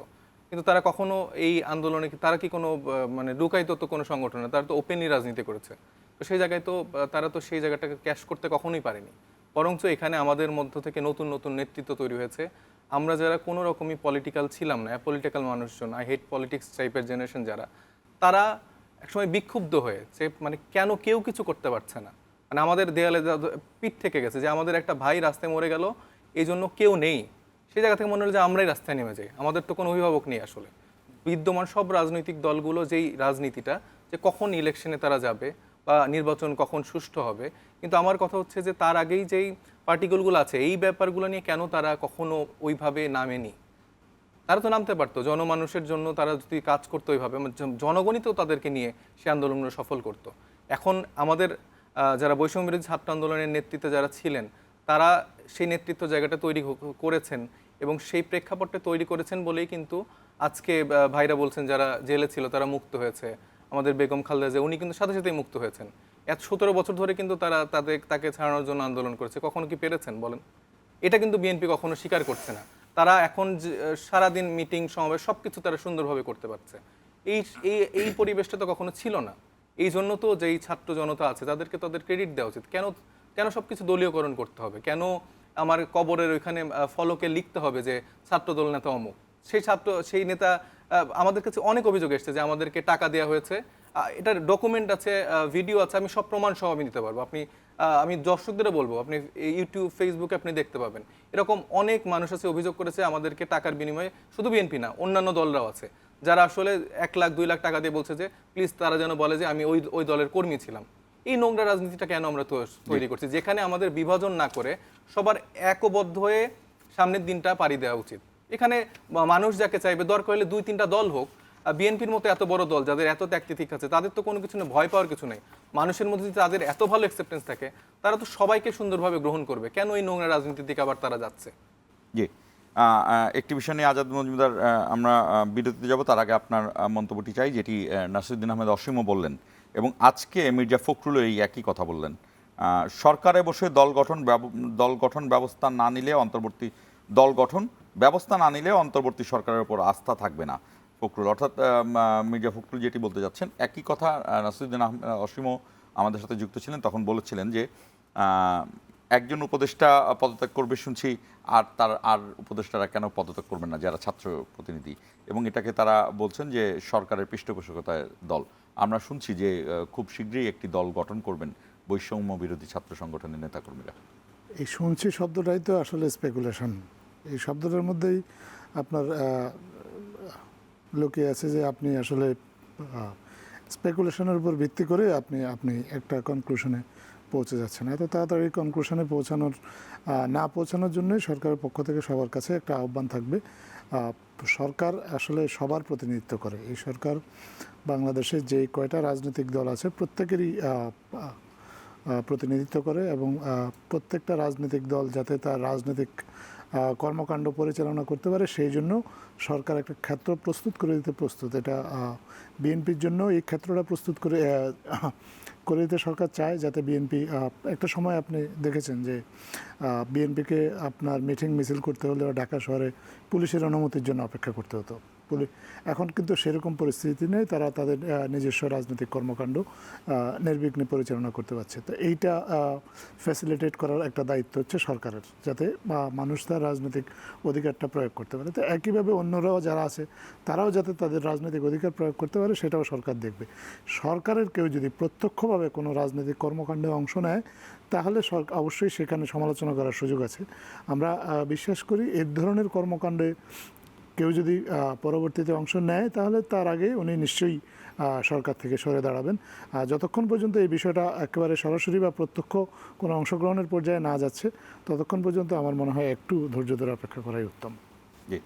কিন্তু তারা কখনো এই আন্দোলনে তারা কি কোনো মানে লুকায়িত তো কোনো সংগঠন না, তারা তো ওপেনলি রাজনীতি করেছে। তো সেই জায়গায় তো তারা তো সেই জায়গাটাকে ক্যাশ করতে কখনোই পারেনি। বরঞ্চ এখানে আমাদের মধ্য থেকে নতুন নতুন নেতৃত্ব তৈরি হয়েছে। আমরা যারা কোনো রকমই পলিটিক্যাল ছিলাম না, পলিটিক্যাল মানুষজন, আই হেট পলিটিক্স টাইপের জেনারেশন যারা, তারা একসময় বিক্ষুব্ধ হয়ে যে মানে কেন কেউ কিছু করতে পারছে না, মানে আমাদের দেয়ালে পিঠ থেকে গেছে যে আমাদের একটা ভাই রাস্তায় মরে গেল এই জন্য কেউ নেই। সেই জায়গা থেকে মনে হলো যে আমরাই রাস্তায় নেমে যাই, আমাদের তো কোনো অভিভাবক নেই। আসলে বিদ্যমান সব রাজনৈতিক দলগুলো যেই রাজনীতিটা যে কখন ইলেকশনে তারা যাবে বা নির্বাচন কখন সুষ্ঠু হবে, কিন্তু আমার কথা হচ্ছে যে তার আগেই যেই পার্টিকুলগুলো আছে এই ব্যাপারগুলো নিয়ে কেন তারা কখনো ওইভাবে নামেনি। তারা তো নামতে পারতো, জনমানুষের জন্য তারা যদি কাজ করতো ওইভাবে, জনগণই তো তাদেরকে নিয়ে সে আন্দোলনগুলো সফল করতো। এখন আমাদের যারা বৈষম্যবিরোধী ছাত্র আন্দোলনের নেতৃত্বে যারা ছিলেন তারা সেই নেতৃত্ব জায়গাটা তৈরি করেছেন এবং সেই প্রেক্ষাপটটা তৈরি করেছেন বলেই কিন্তু আজকে ভাইরা বলছেন যারা জেলে ছিল তারা মুক্ত হয়েছে। আমাদের বেগম খালেদা জিয়া উনি কিন্তু সাথে সাথেই মুক্ত হয়েছেন। 17 বছর ধরে কিন্তু তারা তাকে ছাড়ানোর জন্য আন্দোলন করেছে, কখনো কি পেরেছেন বলেন? এটা কিন্তু বিএনপি কখনো স্বীকার করছে না। তারা এখন সারাদিন মিটিং সমাবেশ সব কিছু তারা সুন্দরভাবে করতে পারছে। এই পরিবেশটা তো কখনো ছিল না। এই জন্য তো যেই ছাত্র জনতা আছে তাদেরকে তাদের ক্রেডিট দেওয়া উচিত। কেন সব কিছু দলীয়করণ করতে হবে? কেন আমার কবরের ওইখানে ফলকে লিখতে হবে যে ছাত্রদল নেতা অমুক। সেই নেতা আমাদের কাছে অনেক অভিযোগ এসেছে যে আমাদেরকে টাকা দেওয়া হয়েছে, এটার ডকুমেন্ট আছে, ভিডিও আছে, আমি সব প্রমাণ সহ আমি দিতে পারবো। আমি দর্শকদেরও বলবো, আপনি ইউটিউব ফেসবুকে আপনি দেখতে পাবেন। এরকম অনেক মানুষ আছে অভিযোগ করেছে আমাদেরকে টাকার বিনিময়ে, শুধু বিএনপি না অন্যান্য দলরাও আছে যারা আসলে 1 লাখ 2 লাখ টাকা দিয়ে বলছে যে প্লিজ তারা যেন বলে যে আমি ওই দলের কর্মী ছিলাম। এই নোংরা রাজনীতিটা কেন আমরা তৈরি করছি, যেখানে আমাদের বিভাজন না করে সবার একবদ্ধ হয়ে সামনের দিনটা পাড়ি দেওয়া উচিত। এখানে মানুষ যাকে চাইবে, দরকার হলে 2-3টা দল হোক, বিএনপির মতো এত বড় দল যাদের এত ত্যাগতিক আছে, তাদের তো কোনো কিছু নেই, ভয় পাওয়ার কিছু নেই। মানুষের মধ্যে যদি তাদের এত ভালো অ্যাকসেপ্টেন্স থাকে, তারা তো সবাইকে সুন্দরভাবে গ্রহণ করবে। কেন এই নোংরা রাজনীতির দিকে আবার তারা যাচ্ছে? জি, একটি বিষয় নিয়ে আজাদ মজুমদার, আমরা বিরতিতে যাব, তার আগে আপনার মন্তব্যটি চাই, যেটি নাসিরুদ্দিন আহমেদ অসীমও বললেন এবং আজকে মির্জা ফখরুলও এই একই কথা বললেন। সরকারে বসে দল গঠন ব্যবস্থা না নিলে অন্তর্বর্তী সরকারের উপর আস্থা থাকবে না ফখরুল, অর্থাৎ মির্জা ফখরুল যেটি বলতে যাচ্ছেন একই কথা নাসিরুদ্দিন আহমেদ অসীমও আমাদের সাথে যুক্ত ছিলেন, তখন বলেছিলেন যে একজন উপদেষ্টা পদত্যাগ করবে শুনছি, আর উপদেষ্টারা কেন পদত্যাগ করবেন না যারা ছাত্র প্রতিনিধি, এবং এটাকে তারা বলছেন যে সরকারের পৃষ্ঠপোষকতায় দল। আমরা শুনছি যে খুব শীঘ্রই একটি দল গঠন করবেন বৈষম্য বিরোধী ছাত্র সংগঠনের নেতাকর্মীরা। এই শুনছি শব্দটাই তো আসলে স্পেকুলেশন। এই শব্দটার মধ্যেই আপনার লুকিয়ে আছে যে আপনি আসলে স্পেকুলেশনের উপর ভিত্তি করে আপনি একটা কনক্লুশনে পৌঁছে যাচ্ছেন। এত তাড়াতাড়ি কনক্লুশনে না পৌঁছানোর জন্যই সরকারের পক্ষ থেকে সবার কাছে একটা আহ্বান থাকবে। সরকার আসলে সবার প্রতিনিধিত্ব করে। এই সরকার বাংলাদেশে যে কয়টা রাজনৈতিক দল আছে প্রত্যেকেরই প্রতিনিধিত্ব করে, এবং প্রত্যেকটা রাজনৈতিক দল যাতে তার রাজনৈতিক কর্মকাণ্ড পরিচালনা করতে পারে সেই জন্য সরকার একটা ক্ষেত্র প্রস্তুত করে দিতে প্রস্তুত। এটা বিএনপির জন্য এই ক্ষেত্রটা প্রস্তুত করে দিতে সরকার চায়, যাতে বিএনপি একটা সময় আপনি দেখেছেন যে বিএনপিকে আপনার মিটিং মিছিল করতে হলে ঢাকা শহরে পুলিশের অনুমতির জন্য অপেক্ষা করতে হতো। এখন কিন্তু সেরকম পরিস্থিতি নেই, তারা তাদের নিজস্ব রাজনৈতিক কর্মকাণ্ড নির্বিঘ্নে পরিচালনা করতে পারছে। তো এইটা ফ্যাসিলিটেট করার একটা দায়িত্ব হচ্ছে সরকারের, যাতে মানুষ তার রাজনৈতিক অধিকারটা প্রয়োগ করতে পারে। তো একইভাবে অন্যরাও যারা আছে তারাও যাতে তাদের রাজনৈতিক অধিকার প্রয়োগ করতে পারে সেটাও সরকার দেখবে। সরকারের কেউ যদি প্রত্যক্ষভাবে কোনো রাজনৈতিক কর্মকাণ্ডে অংশ নেয় তাহলে অবশ্যই সেখানে সমালোচনা করার সুযোগ আছে। আমরা বিশ্বাস করি এই ধরনের কর্মকাণ্ডে কেউ যদি পরবর্তীতে অংশ নেয় তাহলে তার আগে উনি নিশ্চয়ই সরকার থেকে সরে দাঁড়াবেন। যতক্ষণ পর্যন্ত এই বিষয়টা একেবারে সরাসরি বা প্রত্যক্ষ কোনো অংশগ্রহণের পর্যায়ে না যাচ্ছে ততক্ষণ পর্যন্ত আমার মনে হয় একটু ধৈর্য ধরে অপেক্ষা করাই উত্তম। জি,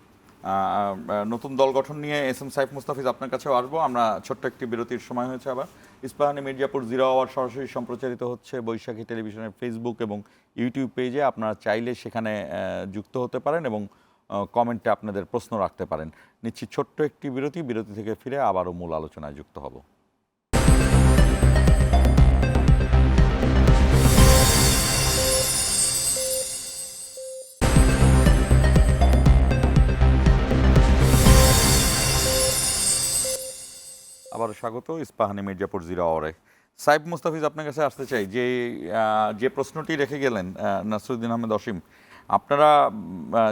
নতুন দল গঠন নিয়ে এস এম সাইফ মুস্তাফিজ আপনার কাছেও আসবো। আমরা ছোট্ট একটি বিরতির সময় হয়েছে আবার। ইস্পাহানি মির্জাপুর 0 আওয়ার সরাসরি সম্প্রচারিত হচ্ছে বৈশাখী টেলিভিশনের ফেসবুক এবং ইউটিউব পেজে। আপনারা চাইলে সেখানে যুক্ত হতে পারেন এবং কমেন্টে আপনাদের প্রশ্ন রাখতে পারেন। নিচ্ছি ছোট্ট একটি বিরতি থেকে ফিরে আবারও মূল আলোচনায় যুক্ত হব। আবারও স্বাগত ইস্পাহানি মির্জাপুর 0 আওয়ারে। সাইফ মুস্তাফিজ, আপনার কাছে আসতে চাই, যে প্রশ্নটি রেখে গেলেন নাসিরুদ্দিন আহমেদ অসীম, আপনারা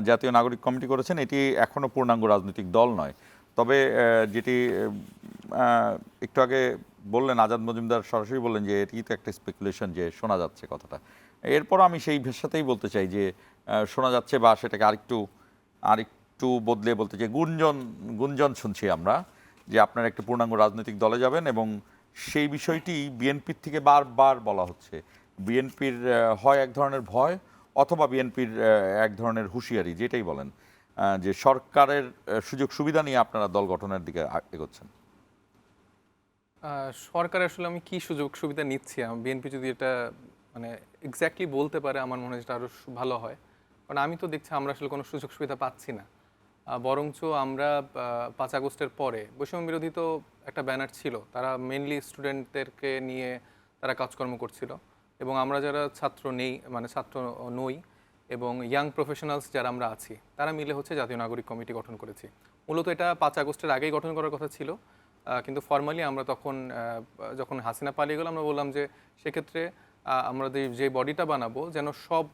জাতীয় নাগরিক কমিটি করেছেন, এটি এখনও পূর্ণাঙ্গ রাজনৈতিক দল নয়, তবে যেটি একটু আগে বললেন আজাদ মজুমদার সরাসরি বললেন যে এটি তো একটা স্পেকুলেশন, যে শোনা যাচ্ছে কথাটা। এরপর আমি সেই সাথেই বলতে চাই যে শোনা যাচ্ছে বা সেটাকে আরেকটু বদলে বলতে চাই, গুঞ্জন শুনছি আমরা যে আপনারা একটা পূর্ণাঙ্গ রাজনৈতিক দলে যাবেন, এবং সেই বিষয়টি বিএনপির থেকে বারবার বলা হচ্ছে। বিএনপির হয় এক ধরনের ভয় অথবা বিএনপির এক ধরনের হুঁশিয়ারি, যেটাই বলেন, যে সরকারের সুযোগ সুবিধা নিয়ে আপনারা দল গঠনের দিকে এগোচ্ছেন। সরকার আসলে আমি কি সুযোগ সুবিধা নিচ্ছি, বিএনপি যদি এটা মানে এক্স্যাক্টলি বলতে পারে আমার মনে হয় যেটা আরও ভালো হয়। কারণ আমি তো দেখছি আমরা আসলে কোনো সুযোগ সুবিধা পাচ্ছি না। বরঞ্চ আমরা 5 আগস্টের পরে বৈষম্য বিরোধী তো একটা ব্যানার ছিল, তারা মেনলি স্টুডেন্টদেরকে নিয়ে তারা কাজকর্ম করছিল, এবং আমরা যারা ছাত্র নই এবং ইয়াং প্রফেশনালস যারা আমরা আছি তারা মিলে হচ্ছে জাতীয় নাগরিক কমিটি গঠন করেছি। মূলত এটা 5 আগস্টের আগেই গঠন করার কথা ছিল, কিন্তু ফর্মালি আমরা তখন যখন হাসিনা পালিয়ে গেল আমরা বললাম যে সেক্ষেত্রে আমরা যে বডিটা বানাবো যেন সব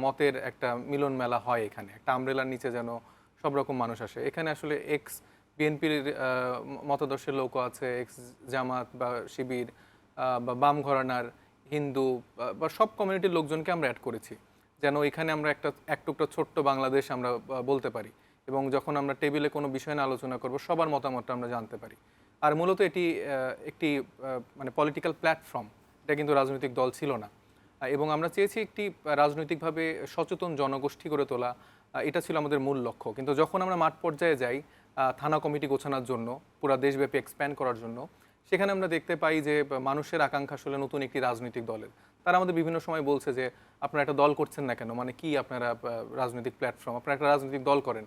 মতের একটা মিলন মেলা হয়, এখানে একটা আমব্রেলার নিচে যেন সব রকম মানুষ আসে। এখানে আসলে এক্স বিএনপির মতাদর্শের লোকও আছে, এক্স জামাত বা শিবির বা বাম ঘরানার, হিন্দু বা সব কমিউনিটির লোকজনকে আমরা অ্যাড করেছি, যেন এখানে আমরা এক টুকরা ছোট্ট বাংলাদেশ আমরা বলতে পারি, এবং যখন আমরা টেবিলে কোনো বিষয় নিয়ে আলোচনা করব সবার মতামতটা আমরা জানতে পারি। আর মূলত এটি একটি মানে পলিটিক্যাল প্ল্যাটফর্ম, এটা কিন্তু রাজনৈতিক দল ছিল না, এবং আমরা চেয়েছি একটি রাজনৈতিকভাবে সচেতন জনগোষ্ঠী গড়ে তোলা, এটা ছিল আমাদের মূল লক্ষ্য। কিন্তু যখন আমরা মাঠ পর্যায়ে যাই থানা কমিটি গোছানোর জন্য, পুরো দেশব্যাপী এক্সপ্যান্ড করার জন্য, সেখানে আমরা দেখতে পাই যে মানুষের আকাঙ্ক্ষা আসলে নতুন একটি রাজনৈতিক দলের। তারা আমাদের বিভিন্ন সময় বলছে যে আপনারা একটা দল করছেন না কেন, মানে কি আপনারা রাজনৈতিক প্ল্যাটফর্ম, আপনারা একটা রাজনৈতিক দল করেন,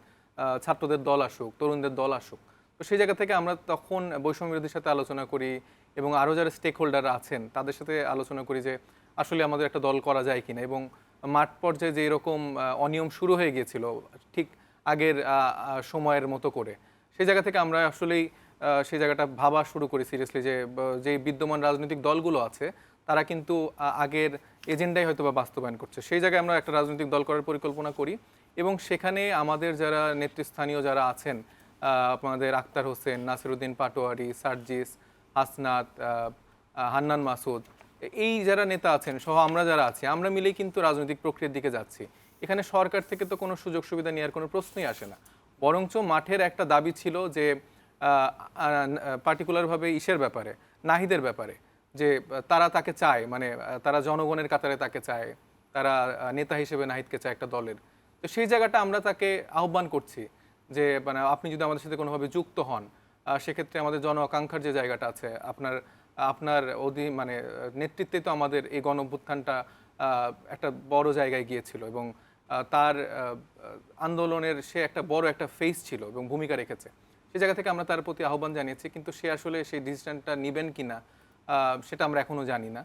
ছাত্রদের দল আসুক, তরুণদের দল আসুক। তো সেই জায়গা থেকে আমরা তখন বৈষম্য বিরোধীর সাথে আলোচনা করি এবং আরও যারা স্টেক হোল্ডার আছেন তাদের সাথে আলোচনা করি যে আসলে আমাদের একটা দল করা যায় কিনা। এবং মাঠ পর্যায়ে যে এরকম অনিয়ম শুরু হয়ে গিয়েছিল ঠিক আগের সময়ের মতো করে, সেই জায়গা থেকে আমরা আসলেই সেই জায়গাটা ভাবা শুরু করি সিরিয়াসলি যে বিদ্যমান রাজনৈতিক দলগুলো আছে তারা কিন্তু আগের এজেন্ডাই হয়তো বা বাস্তবায়ন করছে। সেই জায়গায় আমরা একটা রাজনৈতিক দল করার পরিকল্পনা করি এবং সেখানে আমাদের যারা নেতৃস্থানীয় যারা আছেন, আপনাদের আক্তার হোসেন, নাসিরউদ্দিন পাটোয়ারি, সার্জিস, হাসনাত, হান্নান মাসুদ, এই যারা নেতা আছেন সহ আমরা যারা আছি, আমরা মিলেই কিন্তু রাজনৈতিক প্রক্রিয়ার দিকে যাচ্ছি। এখানে সরকার থেকে তো কোনো সুযোগ সুবিধা নেওয়ার কোনো প্রশ্নই আসে না, বরঞ্চ মাঠের একটা দাবি ছিল যে পার্টিকুলারভাবে ইসের ব্যাপারে, নাহিদের ব্যাপারে, যে তারা তাকে চায়, মানে তারা জনগণের কাতারে তাকে চায়, তারা নেতা হিসেবে নাহিদকে চায় একটা দলের। তো সেই জায়গাটা আমরা তাকে আহ্বান করছি যে মানে আপনি যদি আমাদের সাথে কোনোভাবে যুক্ত হন, সেক্ষেত্রে আমাদের জন আকাঙ্ক্ষার যে জায়গাটা আছে, আপনার মানে নেতৃত্বে তো আমাদের এই গণ অভ্যুত্থানটা একটা বড় জায়গায় গিয়েছিল এবং তার আন্দোলনের সে একটা বড় একটা ফেস ছিল এবং ভূমিকা রেখেছে। সেই জায়গা থেকে আমরা তার প্রতি আহ্বান জানিয়েছি, কিন্তু সে আসলে সেই ডিসিশনটা নেবেন কিনা সেটা আমরা এখনও জানি না।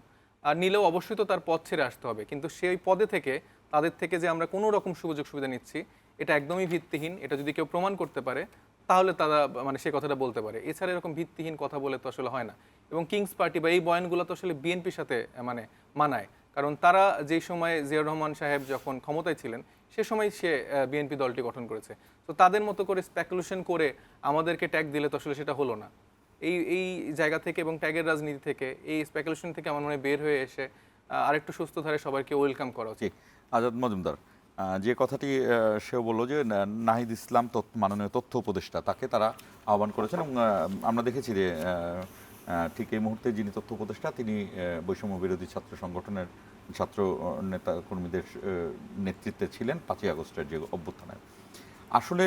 আর নিলেও অবশ্যই তো তার পদ ছেড়ে আসতে হবে, কিন্তু সেই পদে থেকে তাদের থেকে যে আমরা কোনো রকম সুযোগ সুবিধা নিচ্ছি এটা একদমই ভিত্তিহীন। এটা যদি কেউ প্রমাণ করতে পারে তাহলে তারা মানে সে কথাটা বলতে পারে, এছাড়া এরকম ভিত্তিহীন কথা বলে তো আসলে হয় না। এবং কিংস পার্টি বা এই বয়ানগুলো তো আসলে বিএনপির সাথে মানে মানায়, কারণ তারা যেই সময় জিয়াউর রহমান সাহেব যখন ক্ষমতায় ছিলেন সে সময় সে বিএনপি দলটি গঠন করেছে। তো তাদের মতো করে স্পেকুলেশন করে আমাদেরকে ট্যাগ দিলে তো আসলে সেটা হলো না। এই জায়গা থেকে এবং ট্যাগের রাজনীতি থেকে, এই স্পেকুলেশন থেকে আমার মনে হয় বের হয়ে এসে আরেকটু সুস্থ ধারে সবাইকে ওয়েলকাম করা উচিত। আজাদ মজুমদার যে কথাটি সেও বললো যে নাহিদ ইসলাম মাননীয় তথ্য উপদেষ্টা, তাকে তারা আহ্বান করেছেন এবং আমরা দেখেছি যে ঠিক এই মুহূর্তে যিনি তথ্য উপদেষ্টা তিনি বৈষম্য বিরোধী ছাত্র সংগঠনের ছাত্র নেতা কর্মীদের নেতৃত্বে ছিলেন 5ই আগস্টের যে অভ্যুত্থানে। আসলে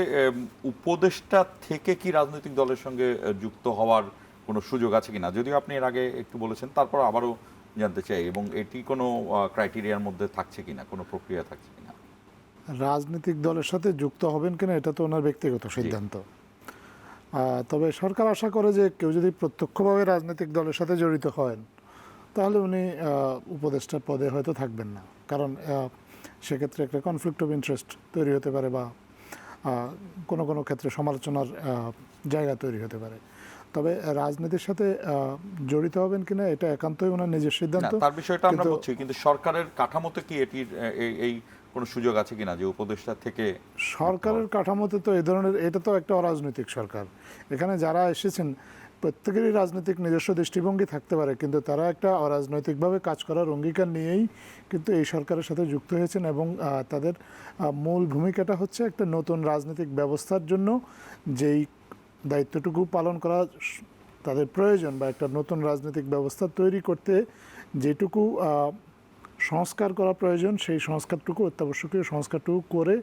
উপদেষ্টা থেকে কি রাজনৈতিক দলের সঙ্গে যুক্ত হওয়ার কোনো সুযোগ আছে কিনা, যদিও আপনি এর আগে একটু বলেছেন, তারপর আবারও জানতে চাই, এবং এটি কোনো ক্রাইটেরিয়ার মধ্যে থাকছে কিনা, কোনো প্রক্রিয়া থাকছে কিনা? রাজনৈতিক দলের সাথে যুক্ত হবেন কিনা এটা তো ওনার ব্যক্তিগত সিদ্ধান্ত। তবে সরকার আশা করে যে কেউ যদি প্রত্যক্ষভাবে রাজনৈতিক দলের সাথে জড়িত হন তাহলে উনি উপদেষ্টার পদে হয়তো থাকবেন না, কারণ সেক্ষেত্রে একটা কনফ্লিক্ট অফ ইন্টারেস্ট তৈরি হতে পারে বা কোনো কোনো ক্ষেত্রে সমালোচনার জায়গা তৈরি হতে পারে। তবে রাজনীতির সাথে জড়িত হবেন কিনা এটা একান্তই ওনার নিজের সিদ্ধান্ত। তার বিষয়টা আমরা বলছি, কিন্তু সরকারের কাঠামোতে কি এটির এই কোনো সুযোগ আছে কিনা যে উপদেষ্টা থেকে? সরকারের কাঠামোতে তো এই ধরনের, এটা তো একটা অরাজনৈতিক সরকার। এখানে যারা এসেছেন প্রত্যেকেরই রাজনৈতিক নিজস্ব দৃষ্টিভঙ্গি থাকতে পারে, কিন্তু তারা একটা অরাজনৈতিকভাবে কাজ করার অঙ্গীকার নিয়েই কিন্তু এই সরকারের সাথে যুক্ত হয়েছেন এবং তাদের মূল ভূমিকাটা হচ্ছে একটা নতুন রাজনৈতিক ব্যবস্থার জন্য যেই দায়িত্বটুকু পালন করা তাদের প্রয়োজন, বা একটা নতুন রাজনৈতিক ব্যবস্থা তৈরি করতে যেটুকু সংস্কার করা প্রয়োজন সেই সংস্কারটুকু, অত্যাবশ্যকীয় সংস্কারটুকু করে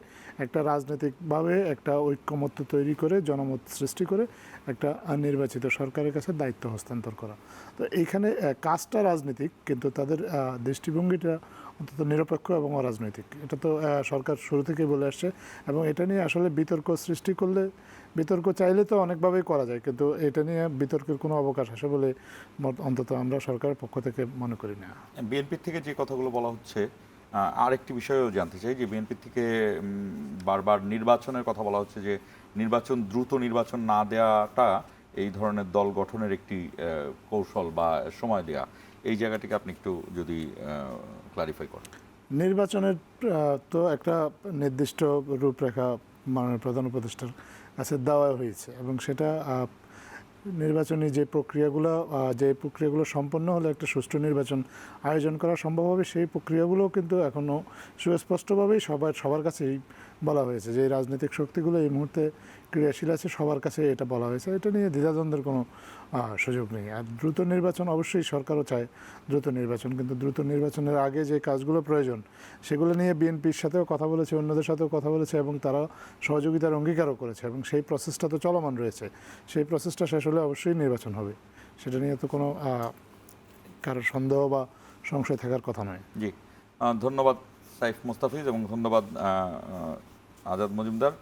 একটা রাজনৈতিকভাবে একটা ঐক্যমত্য তৈরি করে জনমত সৃষ্টি করে একটা নির্বাচিত সরকারের কাছে দায়িত্ব হস্তান্তর করা। তো এইখানে কাজটা রাজনৈতিক, কিন্তু তাদের দৃষ্টিভঙ্গিটা অন্তত নিরপেক্ষ এবং অরাজনৈতিক। এটা তো সরকার শুরু থেকেই বলে আসছে এবং এটা নিয়ে আসলে বিতর্ক সৃষ্টি করলে, বিতর্ক চাইলে তো অনেকভাবেই করা যায়, কিন্তু এটা নিয়ে বিতর্কের কোনো অবকাশ আসে বলে অন্তত আমরা সরকারের পক্ষ থেকে মনে করি না। বিএনপির থেকে যে কথাগুলো বলা হচ্ছে, আরেকটি বিষয়ও জানতে চাই যে বিএনপির থেকে বারবার নির্বাচনের কথা বলা হচ্ছে, যে দ্রুত নির্বাচন না দেওয়াটা এই ধরনের দল গঠনের একটি কৌশল বা সময় দেওয়া। এই জায়গাটিকে আপনি একটু যদি ক্লারিফাই করেন। নির্বাচনের তো একটা নির্দিষ্ট রূপরেখা মাননীয় প্রধান উপদেষ্টার কাছে দেওয়া হয়েছে এবং সেটা নির্বাচনী যে প্রক্রিয়াগুলো সম্পন্ন হলে একটা সুষ্ঠু নির্বাচন আয়োজন করা সম্ভব হবে, সেই প্রক্রিয়াগুলো কিন্তু এখনও সুস্পষ্টভাবেই সবার কাছেই বলা হয়েছে যে এই রাজনৈতিক শক্তিগুলো এই মুহূর্তে ক্রিয়াশীল আছে, সবার কাছে এটা বলা হয়েছে। এটা নিয়ে দ্বিধাদ্বন্দ্বের কোনো সুযোগ নেই। আর দ্রুত নির্বাচন অবশ্যই সরকারও চায় দ্রুত নির্বাচন, কিন্তু দ্রুত নির্বাচনের আগে যে কাজগুলো প্রয়োজন সেগুলো নিয়ে বিএনপির সাথেও কথা বলেছে, অন্যদের সাথেও কথা বলেছে এবং তারা সহযোগিতার অঙ্গীকারও করেছে এবং সেই প্রসেসটা তো চলমান রয়েছে। সেই প্রসেসটা শেষ হলে অবশ্যই নির্বাচন হবে, সেটা নিয়ে তো কোনো কারোর সন্দেহ বা সংশয় থাকার কথা নয়। জি, ধন্যবাদ সাইফ মোস্তাফিজ এবং ধন্যবাদ আজাদ মজুমদার।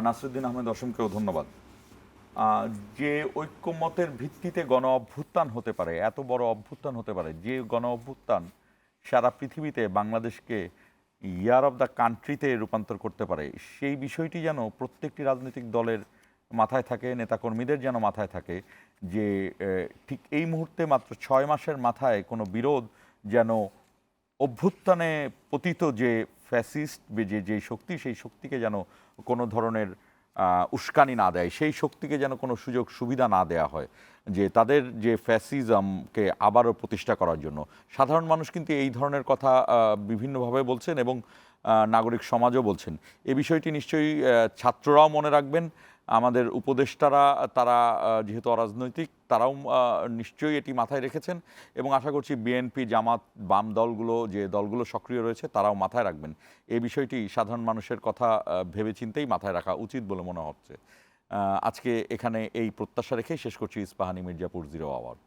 নাসরুদ্দিন আহমেদ অসীমকেও ধন্যবাদ। যে ঐক্যমতের ভিত্তিতে গণ অভ্যুত্থান হতে পারে, এত বড় অভ্যুত্থান হতে পারে, যে গণ অভ্যুত্থান সারা পৃথিবীতে বাংলাদেশকে ইয়ার অফ দ্য কান্ট্রিতে রূপান্তর করতে পারে, সেই বিষয়টি যেন প্রত্যেকটি রাজনৈতিক দলের মাথায় থাকে, নেতাকর্মীদের যেন মাথায় থাকে যে ঠিক এই মুহূর্তে মাত্র 6 মাসের মাথায় কোনো বিরোধ যেন অভ্যুত্থানে পতিত যে ফ্যাসিস্ট যে শক্তি, সেই শক্তিকে যেন কোনো ধরনের উস্কানি না দেয়, সেই শক্তিকে যেন কোনো সুযোগ সুবিধা না দেয়া হয়, যে তাদের যে ফ্যাসিজমকে আবারও প্রতিষ্ঠা করার জন্য। সাধারণ মানুষ কিন্তু এই ধরনের কথা বিভিন্নভাবে বলছেন এবং নাগরিক সমাজও বলছেন। এই বিষয়টি নিশ্চয়ই ছাত্ররাও মনে রাখবেন, আমাদের উপদেষ্টারা তারা যেহেতু অরাজনৈতিক তারাও নিশ্চয়ই এটি মাথায় রেখেছেন এবং আশা করছি বিএনপি, জামাত, বাম দলগুলো যে দলগুলো সক্রিয় রয়েছে তারাও মাথায় রাখবেন। এই বিষয়টি সাধারণ মানুষের কথা ভেবেচিন্তেই মাথায় রাখা উচিত বলে মনে হচ্ছে। আজকে এখানে এই প্রত্যাশা রেখেই শেষ করছি ইস্পাহানি মির্জাপুর 0 আওয়ার।